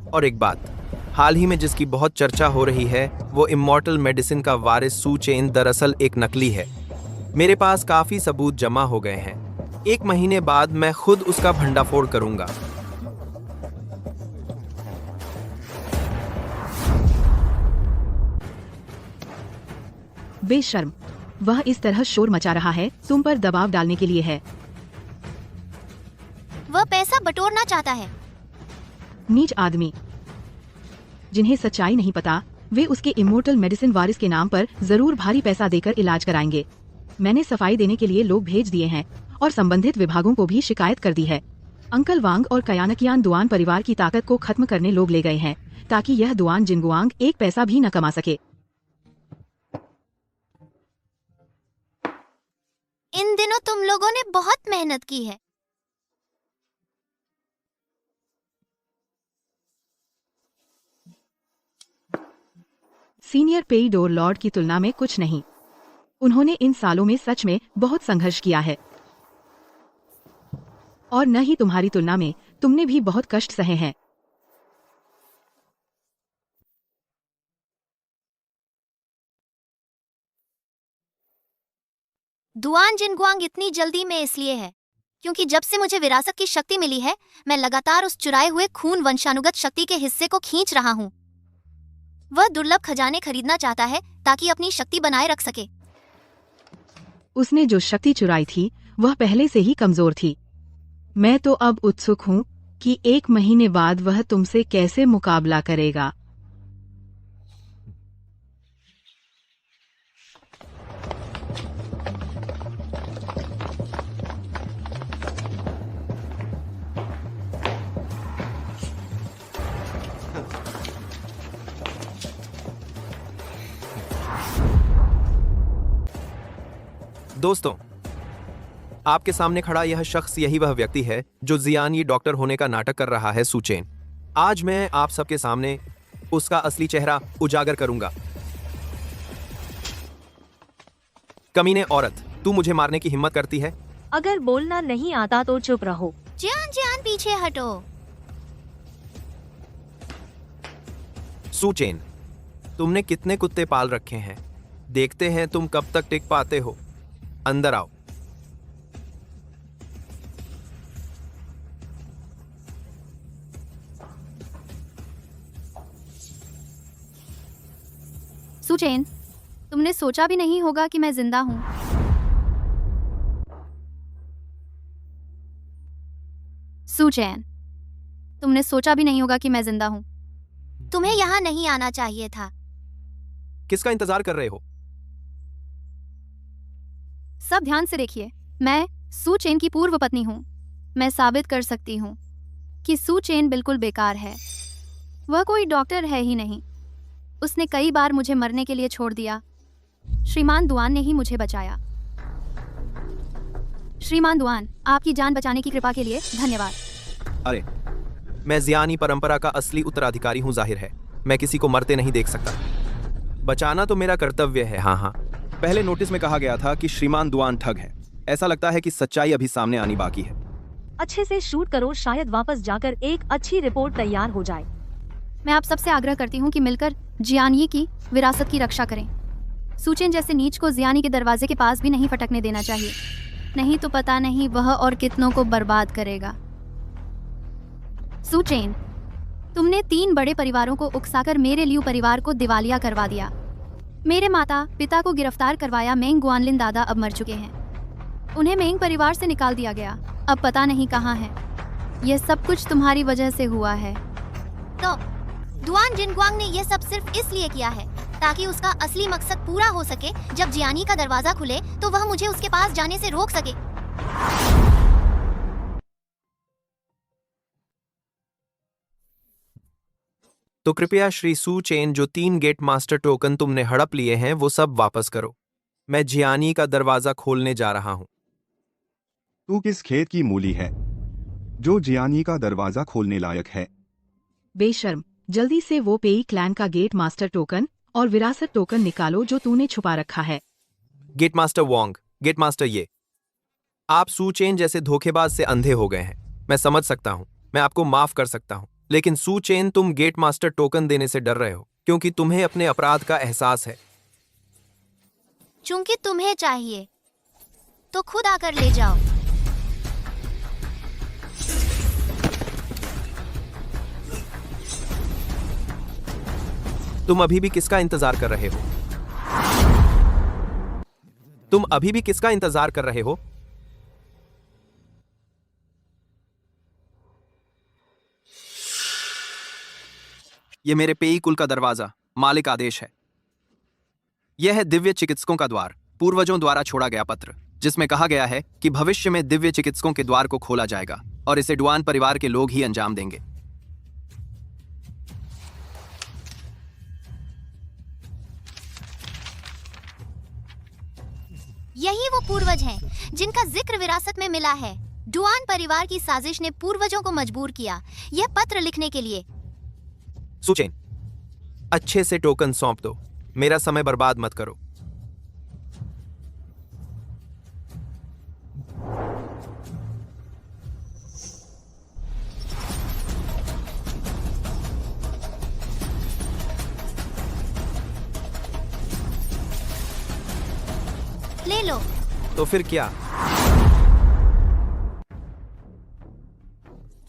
और एक बात, हाल ही में जिसकी बहुत चर्चा हो रही है वो इमॉर्टल मेडिसिन का वारिस सू चेन दरअसल एक नकली है। मेरे पास काफी सबूत जमा हो गए हैं। 1 महीने बाद मैं खुद उसका भंडाफोड़ करूंगा। बेशर्म, वह इस तरह शोर मचा रहा है, तुम पर दबाव डालने के लिए है। वह पैसा बटोरना चाहता है। नीच आदमी। जिन्हें सच्चाई नहीं पता, वे उसके इमोर्टल मेडिसिन वारिस के नाम पर जरूर भारी पैसा देकर इलाज कराएंगे। मैंने सफाई देने के लिए लोग भेज दिए हैं और संबंधित विभागों को भी शिकायत कर दी है। अंकल वांग और कयानकियान दुआन परिवार की ताकत को खत्म करने लोग ले गए हैं, ताकि यह दुआन जिनगुआंग एक पैसा भी न कमा सके। इन दिनों तुम लोगों ने बहुत मेहनत की है। सीनियर पेईडोर लॉर्ड की तुलना में कुछ नहीं। उन्होंने इन सालों में सच में बहुत संघर्ष किया है। और न ही तुम्हारी तुलना में तुमने भी बहुत कष्ट सहे हैं। दुआन जिनगुआंग इतनी जल्दी में इसलिए है क्योंकि जब से मुझे विरासत की शक्ति मिली है, मैं लगातार उस चुराए हुए खून वंशानुगत शक्ति के हिस्से को खींच रहा हूँ। वह दुर्लभ खजाने खरीदना चाहता है ताकि अपनी शक्ति बनाए रख सके। उसने जो शक्ति चुराई थी वह पहले से ही कमजोर थी। मैं तो अब उत्सुक हूँ कि 1 महीने बाद वह तुमसे कैसे मुकाबला करेगा। दोस्तों, आपके सामने खड़ा यह शख्स यही वह व्यक्ति है जो जियानी डॉक्टर होने का नाटक कर रहा है, सू चेन। आज मैं आप सबके सामने उसका असली चेहरा उजागर करूंगा। कमीने औरत, तू मुझे मारने की हिम्मत करती है? अगर बोलना नहीं आता तो चुप रहो। जियान जियान पीछे हटो। सू चेन, तुमने कितने कुत्ते पाल रखे हैं? देखते हैं तुम कब तक टिक पाते हो। अंदर आओ। सुचेन, तुमने सोचा भी नहीं होगा कि मैं जिंदा हूं। सुचेन, तुमने सोचा भी नहीं होगा कि मैं जिंदा हूं। तुम्हें यहाँ नहीं आना चाहिए था। किसका इंतजार कर रहे हो? सब ध्यान से देखिए, मैं सू चेन की पूर्व पत्नी हूँ। मैं साबित कर सकती हूँ कि सू चेन बिल्कुल बेकार है। वह कोई डॉक्टर है ही नहीं। उसने कई बार मुझे मरने के लिए छोड़ दिया। श्रीमान दुआन ने ही मुझे बचाया। श्रीमान दुआन, आपकी जान बचाने की कृपा के लिए धन्यवाद। अरे, मैं जियानी परंपरा का असली उत्तराधिकारी हूँ। जाहिर है मैं किसी को मरते नहीं देख सकता। बचाना तो मेरा कर्तव्य है। हाँ, पहले नोटिस में कहा गया था कि श्रीमान दुआन ठग है। ऐसा लगता है कि सच्चाई अभी सामने आनी बाकी है। अच्छे से शूट करो, शायद वापस जाकर एक अच्छी रिपोर्ट तैयार हो जाए। मैं आप सबसे आग्रह करती हूँ कि मिलकर जियानी की विरासत की रक्षा करें। सूचेन जैसे नीच को जियानी के दरवाजे के पास भी नहीं फटकने देना चाहिए, नहीं तो पता नहीं वह और कितनों को बर्बाद करेगा। सूचेन, तुमने 3 बड़े परिवारों को उकसाकर मेरे लियू परिवार को दिवालिया करवा दिया। मेरे माता पिता को गिरफ्तार करवाया। मेंग गुआनलिन दादा अब मर चुके हैं। उन्हें मेंग परिवार से निकाल दिया गया, अब पता नहीं कहाँ है। यह सब कुछ तुम्हारी वजह से हुआ है। तो दुआन जिनगुआंग ने यह सब सिर्फ इसलिए किया है ताकि उसका असली मकसद पूरा हो सके। जब जियानी का दरवाजा खुले तो वह मुझे उसके पास जाने से रोक सके। तो कृपया श्री सू चेन, जो 3 गेट मास्टर टोकन तुमने हड़प लिए हैं वो सब वापस करो। मैं जियानी का दरवाजा खोलने जा रहा हूं। तू किस खेत की मूली है जो जियानी का दरवाजा खोलने लायक है? बेशर्म, जल्दी से वो पेई क्लैन का गेट मास्टर टोकन और विरासत टोकन निकालो जो तूने छुपा रखा है। Get master Wong, get master ये। आप सू चेन जैसे धोखेबाज से अंधे हो गए हैं। मैं समझ सकता हूं, मैं आपको माफ कर सकता हूं, लेकिन सू चेन, तुम गेट मास्टर टोकन देने से डर रहे हो क्योंकि तुम्हें अपने अपराध का एहसास है। चूंकि तुम्हें चाहिए तो खुद आकर ले जाओ। तुम अभी भी किसका इंतजार कर रहे हो? तुम अभी भी किसका इंतजार कर रहे हो? यह मेरे पेई कुल का दरवाजा, मालिक आदेश है। यह है दिव्य चिकित्सकों का द्वार, पूर्वजों द्वारा छोड़ा गया पत्र जिसमें कहा गया है कि भविष्य में दिव्य चिकित्सकों के द्वार को खोला जाएगा और इसे डुआन परिवार के लोग ही अंजाम देंगे। यही वो पूर्वज हैं जिनका जिक्र विरासत में मिला है। डुआन परिवार की साजिश ने पूर्वजों को मजबूर किया यह पत्र लिखने के लिए। सुचेन, अच्छे से टोकन सौंप दो, मेरा समय बर्बाद मत करो। ले लो। तो फिर क्या?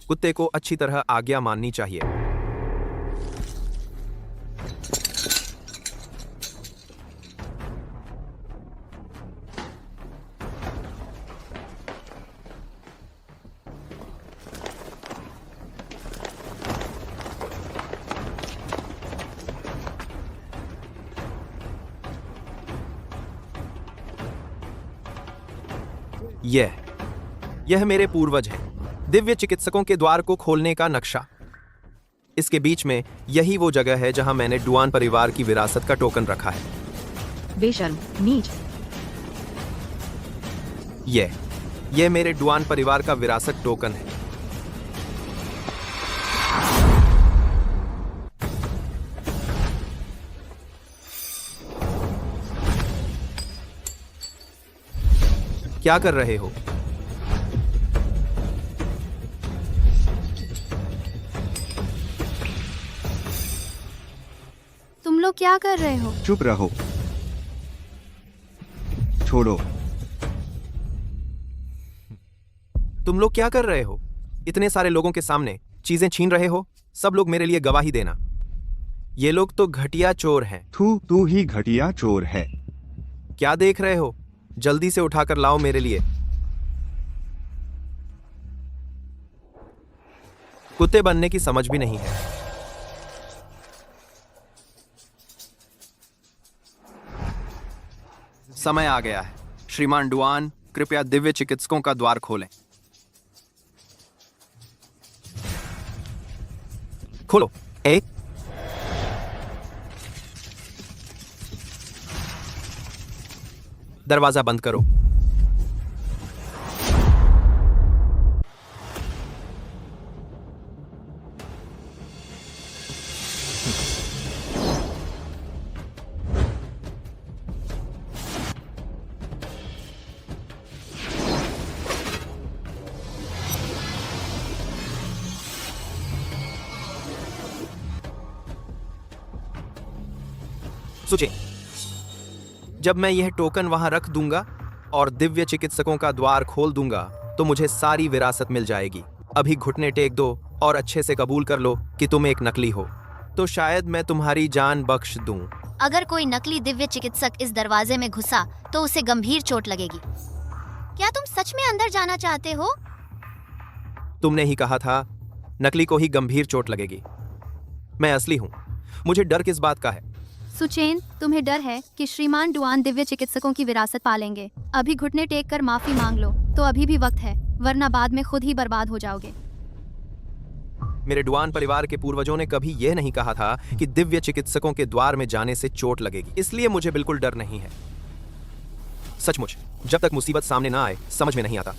कुत्ते को अच्छी तरह आज्ञा माननी चाहिए। यह मेरे पूर्वज हैं, दिव्य चिकित्सकों के द्वार को खोलने का नक्शा। इसके बीच में यही वो जगह है जहां मैंने डुआन परिवार की विरासत का टोकन रखा है। बेशर्म, नीच। यह मेरे डुआन परिवार का विरासत टोकन है। क्या कर रहे हो? तुम लोग क्या कर रहे हो? चुप रहो, छोड़ो। तुम लोग क्या कर रहे हो? इतने सारे लोगों के सामने चीजें छीन रहे हो। सब लोग मेरे लिए गवाही देना। ये लोग तो घटिया चोर हैं। तू ही घटिया चोर है। क्या देख रहे हो? जल्दी से उठाकर लाओ मेरे लिए। कुत्ते बनने की समझ भी नहीं है। समय आ गया है। श्रीमान डुआन, कृपया दिव्य चिकित्सकों का द्वार खोलें। खोलो। एक, दरवाजा बंद करो। सोचिए, जब मैं यह टोकन वहां रख दूंगा और दिव्य चिकित्सकों का द्वार खोल दूंगा तो मुझे सारी विरासत मिल जाएगी। अभी घुटने टेक दो और अच्छे से कबूल कर लो कि तुम एक नकली हो, तो शायद मैं तुम्हारी जान बख्श दूं। अगर कोई नकली दिव्य चिकित्सक इस दरवाजे में घुसा तो उसे गंभीर चोट लगेगी। क्या तुम सच में अंदर जाना चाहते हो? तुमने ही कहा था नकली को ही गंभीर चोट लगेगी। मैं असली हूं। मुझे डर किस बात का है? सुचेन, तुम्हें डर है कि श्रीमान डुआन दिव्य चिकित्सकों की विरासत पालेंगे। अभी घुटने टेक कर माफी मांग लो तो अभी भी वक्त है, वरना बाद में खुद ही बर्बाद हो जाओगे। मेरे डुआन परिवार के पूर्वजों ने कभी यह नहीं कहा था कि दिव्य चिकित्सकों के द्वार में जाने से चोट लगेगी, इसलिए मुझे बिल्कुल डर नहीं है। सचमुच, जब तक मुसीबत सामने ना आए समझ में नहीं आता।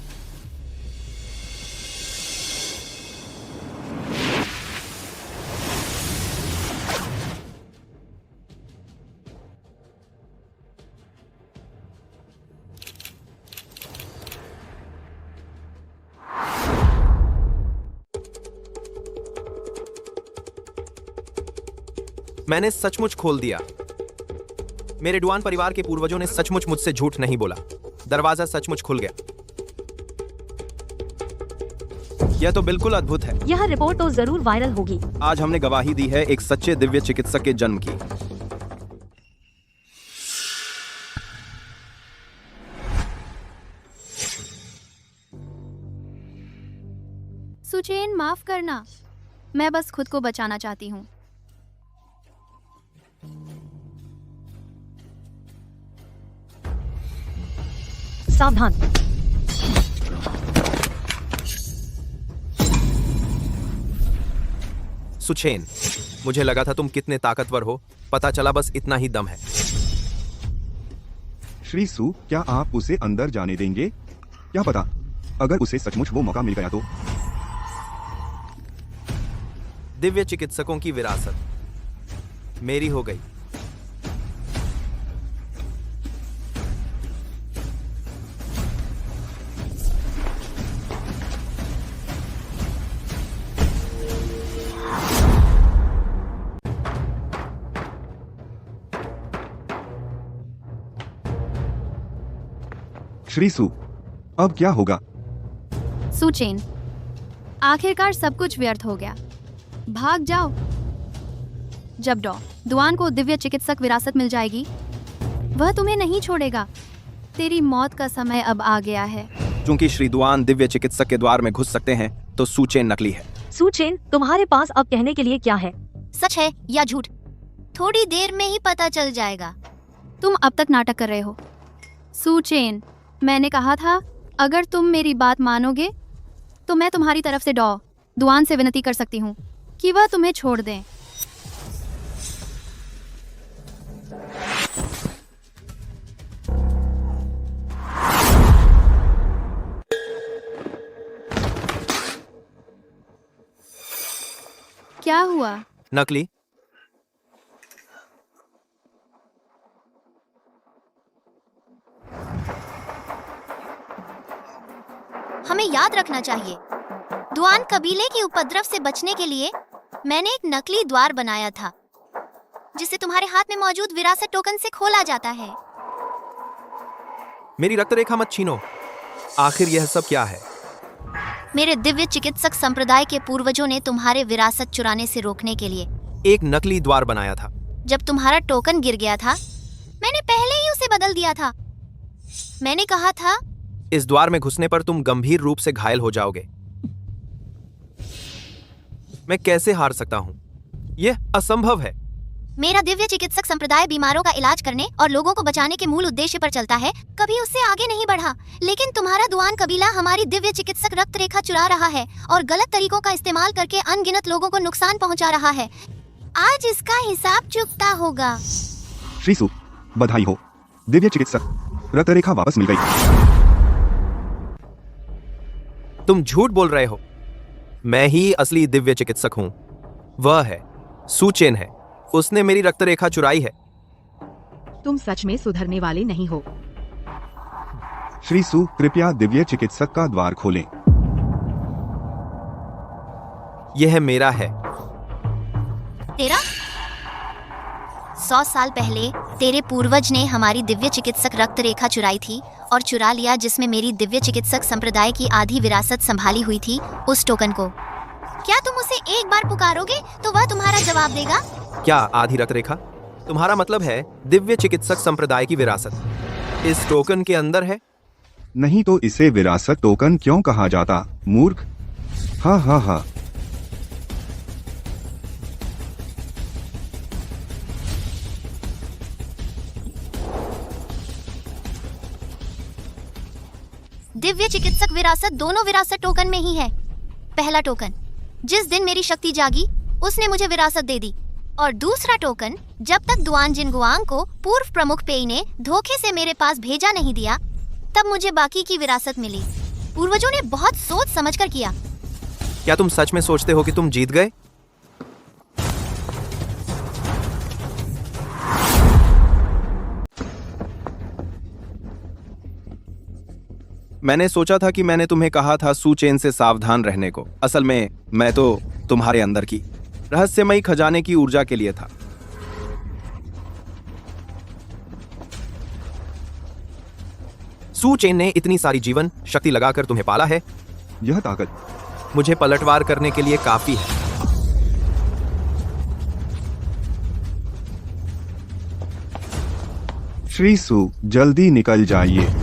मैंने सचमुच खोल दिया। मेरे डुआन परिवार के पूर्वजों ने सचमुच मुझसे झूठ नहीं बोला। दरवाजा सचमुच खुल गया। यह तो बिल्कुल अद्भुत है। यह रिपोर्ट तो जरूर वायरल होगी। आज हमने गवाही दी है एक सच्चे दिव्य चिकित्सक के जन्म की। सुचेन, माफ करना, मैं बस खुद को बचाना चाहती हूँ। सावधान। सुचेन, मुझे लगा था तुम कितने ताकतवर हो, पता चला बस इतना ही दम है। श्री सू, क्या आप उसे अंदर जाने देंगे? क्या पता, अगर उसे सचमुच वो मौका मिल गया तो। दिव्य चिकित्सकों की विरासत मेरी हो गई। श्री सु, अब क्या होगा? सुचेन, आखिरकार सब कुछ व्यर्थ हो गया। भाग जाओ। जब दुआन को दिव्य चिकित्सक विरासत मिल जाएगी, वह तुम्हें नहीं छोड़ेगा। तेरी मौत का समय अब आ गया है। चूंकि श्री दुआन दिव्य चिकित्सक के द्वार में घुस सकते हैं, तो सुचेन नकली है। सुचेन, तुम्हारे पास अब कहने के लिए क्या है? सच है या झूठ, थोड़ी देर में ही पता चल जाएगा। तुम अब तक नाटक कर रहे हो। सुचेन, मैंने कहा था अगर तुम मेरी बात मानोगे तो मैं तुम्हारी तरफ से दुआन से विनती कर सकती हूँ कि वह तुम्हें छोड़ दें। क्या हुआ? नकली। हमें याद रखना चाहिए, दुआन कबीले की उपद्रव से बचने के लिए मैंने एक नकली द्वार बनाया था, जिसे तुम्हारे हाथ में मौजूद विरासत टोकन से खोला जाता है। मेरी रक्त रेखा मत छीनो। आखिर यह सब क्या है? मेरे दिव्य चिकित्सक संप्रदाय के पूर्वजों ने तुम्हारे विरासत चुराने से रोकने के लिए एक नकली द्वार बनाया था। जब तुम्हारा टोकन गिर गया था, मैंने पहले ही उसे बदल दिया था। मैंने कहा था इस द्वार में घुसने पर तुम गंभीर रूप से घायल हो जाओगे। मैं कैसे हार सकता हूँ? यह असंभव है। मेरा दिव्य चिकित्सक संप्रदाय बीमारों का इलाज करने और लोगों को बचाने के मूल उद्देश्य पर चलता है, कभी उससे आगे नहीं बढ़ा। लेकिन तुम्हारा दुआन कबीला हमारी दिव्य चिकित्सक रक्त रेखा चुरा रहा है और गलत तरीकों का इस्तेमाल करके अनगिनत लोगों को नुकसान पहुंचा रहा है। आज इसका हिसाब चुकता होगा। श्री सु, बधाई हो, दिव्य चिकित्सक रक्त रेखा वापस मिल गई। तुम झूठ बोल रहे हो। मैं ही असली दिव्य चिकित्सक हूँ। वह है सुचेन है। उसने मेरी रक्त रेखा चुराई है। तुम सच में सुधरने वाले नहीं हो। श्री सु, कृपया दिव्य चिकित्सक का द्वार खोलें। यह मेरा है। तेरा? 100 साल पहले तेरे पूर्वज ने हमारी दिव्य चिकित्सक रक्त रेखा चुराई थी और चुरा लिया, जिसमें मेरी दिव्य चिकित्सक संप्रदाय की आधी विरासत संभाली हुई थी, उस टोकन को। क्या तुम उसे एक बार पुकारोगे तो वह तुम्हारा जवाब देगा? क्या आधी रक्त रेखा? तुम्हारा मतलब है दिव्य चिकित्सक संप्रदाय की विरासत इस टोकन के अंदर है? नहीं तो इसे विरासत टोकन क्यों कहा जाता, मूर्ख? हा हा हा। दिव्य चिकित्सक विरासत दोनों विरासत टोकन में ही है। पहला टोकन, जिस दिन मेरी शक्ति जागी उसने मुझे विरासत दे दी, और दूसरा टोकन, जब तक दुआन जिनगुआंग को पूर्व प्रमुख पेई ने धोखे से मेरे पास भेजा नहीं दिया, तब मुझे बाकी की विरासत मिली। पूर्वजों ने बहुत सोच समझकर किया। क्या तुम सच में सोचते हो कि तुम जीत गए? मैंने सोचा था कि मैंने तुम्हें कहा था सुचेन से सावधान रहने को। असल में मैं तो तुम्हारे अंदर की रहस्यमयी खजाने की ऊर्जा के लिए था। सुचेन ने इतनी सारी जीवन शक्ति लगाकर तुम्हें पाला है। यह ताकत मुझे पलटवार करने के लिए काफी है। श्री सु, जल्दी निकल जाइए।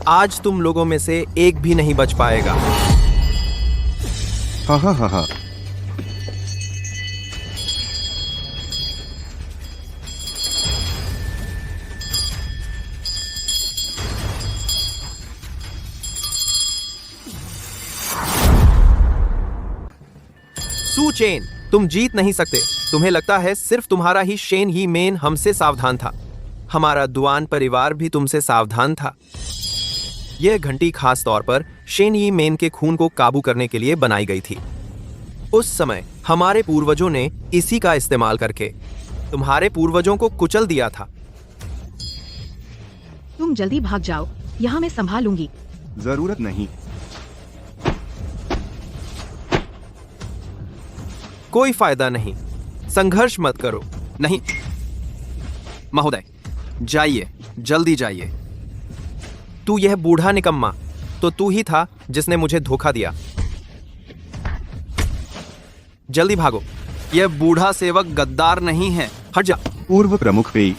आज तुम लोगों में से एक भी नहीं बच पाएगा। हा हा हा हा। सुचेन, तुम जीत नहीं सकते। तुम्हें लगता है सिर्फ तुम्हारा ही शेन ही मेन हमसे सावधान था। हमारा दुआन परिवार भी तुमसे सावधान था। यह घंटी खास तौर पर शेन यी मेन के खून को काबू करने के लिए बनाई गई थी। उस समय हमारे पूर्वजों ने इसी का इस्तेमाल करके तुम्हारे पूर्वजों को कुचल दिया था। तुम जल्दी भाग जाओ, यहाँ मैं संभालूंगी। जरूरत नहीं। कोई फायदा नहीं। संघर्ष मत करो। नहीं महोदय, जाइए जल्दी जाइए। तू यह बूढ़ा निकम्मा, तो तू ही था जिसने मुझे धोखा दिया। जल्दी भागो, यह बूढ़ा सेवक गद्दार नहीं है, हट जा। पूर्व प्रमुख पेई।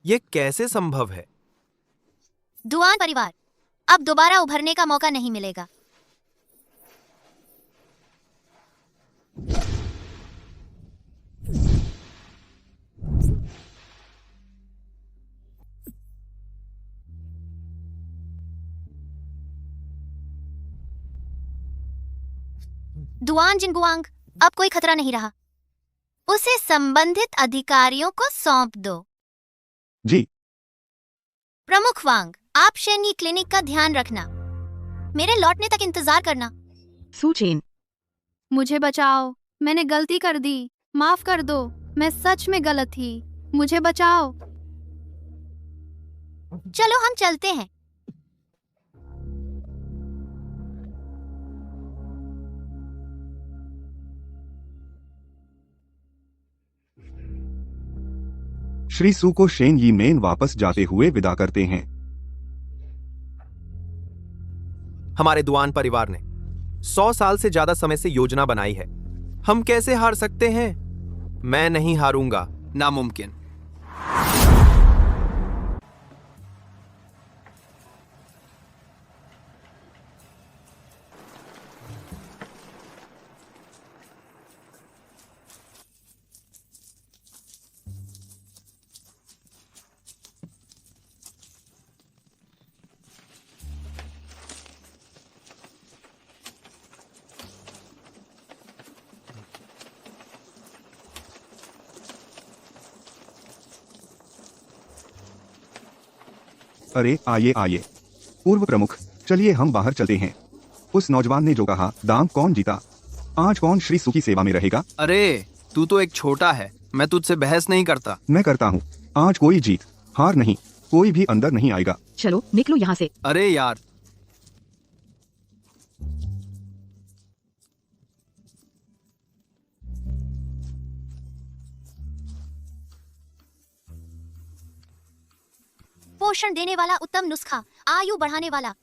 यह कैसे संभव है? दुआन परिवार, अब दोबारा उभरने का मौका नहीं मिलेगा। दुआन जिनगुआंग, अब कोई खतरा नहीं रहा। उसे संबंधित अधिकारियों को सौंप दो। जी। प्रमुख वांग, आप शेनी क्लिनिक का ध्यान रखना। मेरे लौटने तक इंतजार करना। सू चेन, मुझे बचाओ, मैंने गलती कर दी, माफ कर दो, मैं सच में गलत थी, मुझे बचाओ। चलो हम चलते हैं। श्री सू को शेन यी मेन वापस जाते हुए विदा करते हैं। हमारे दुआन परिवार ने 100 साल से ज्यादा समय से योजना बनाई है। हम कैसे हार सकते हैं? मैं नहीं हारूंगा, नामुमकिन। अरे आइए आइए। पूर्व प्रमुख, चलिए हम बाहर चलते हैं। उस नौजवान ने जो कहा, दाम कौन जीता? आज कौन श्री सू की सेवा में रहेगा? अरे तू तो एक छोटा है, मैं तुझसे बहस नहीं करता। मैं करता हूँ। आज कोई जीत हार नहीं, कोई भी अंदर नहीं आएगा। चलो निकलो यहाँ से। अरे यार, पोषण देने वाला उत्तम नुस्खा, आयु बढ़ाने वाला।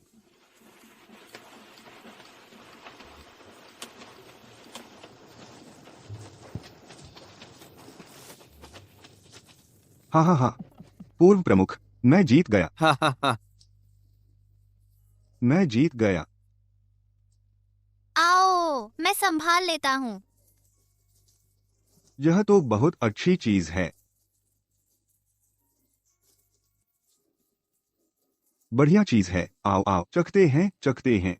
हाँ हाँ हाँ। पूर्व प्रमुख, मैं जीत गया। हा हा हा। मैं जीत गया। आओ, मैं संभाल लेता हूँ। यह तो बहुत अच्छी चीज है। बढ़िया चीज है। आओ आओ, चखते हैं चखते हैं।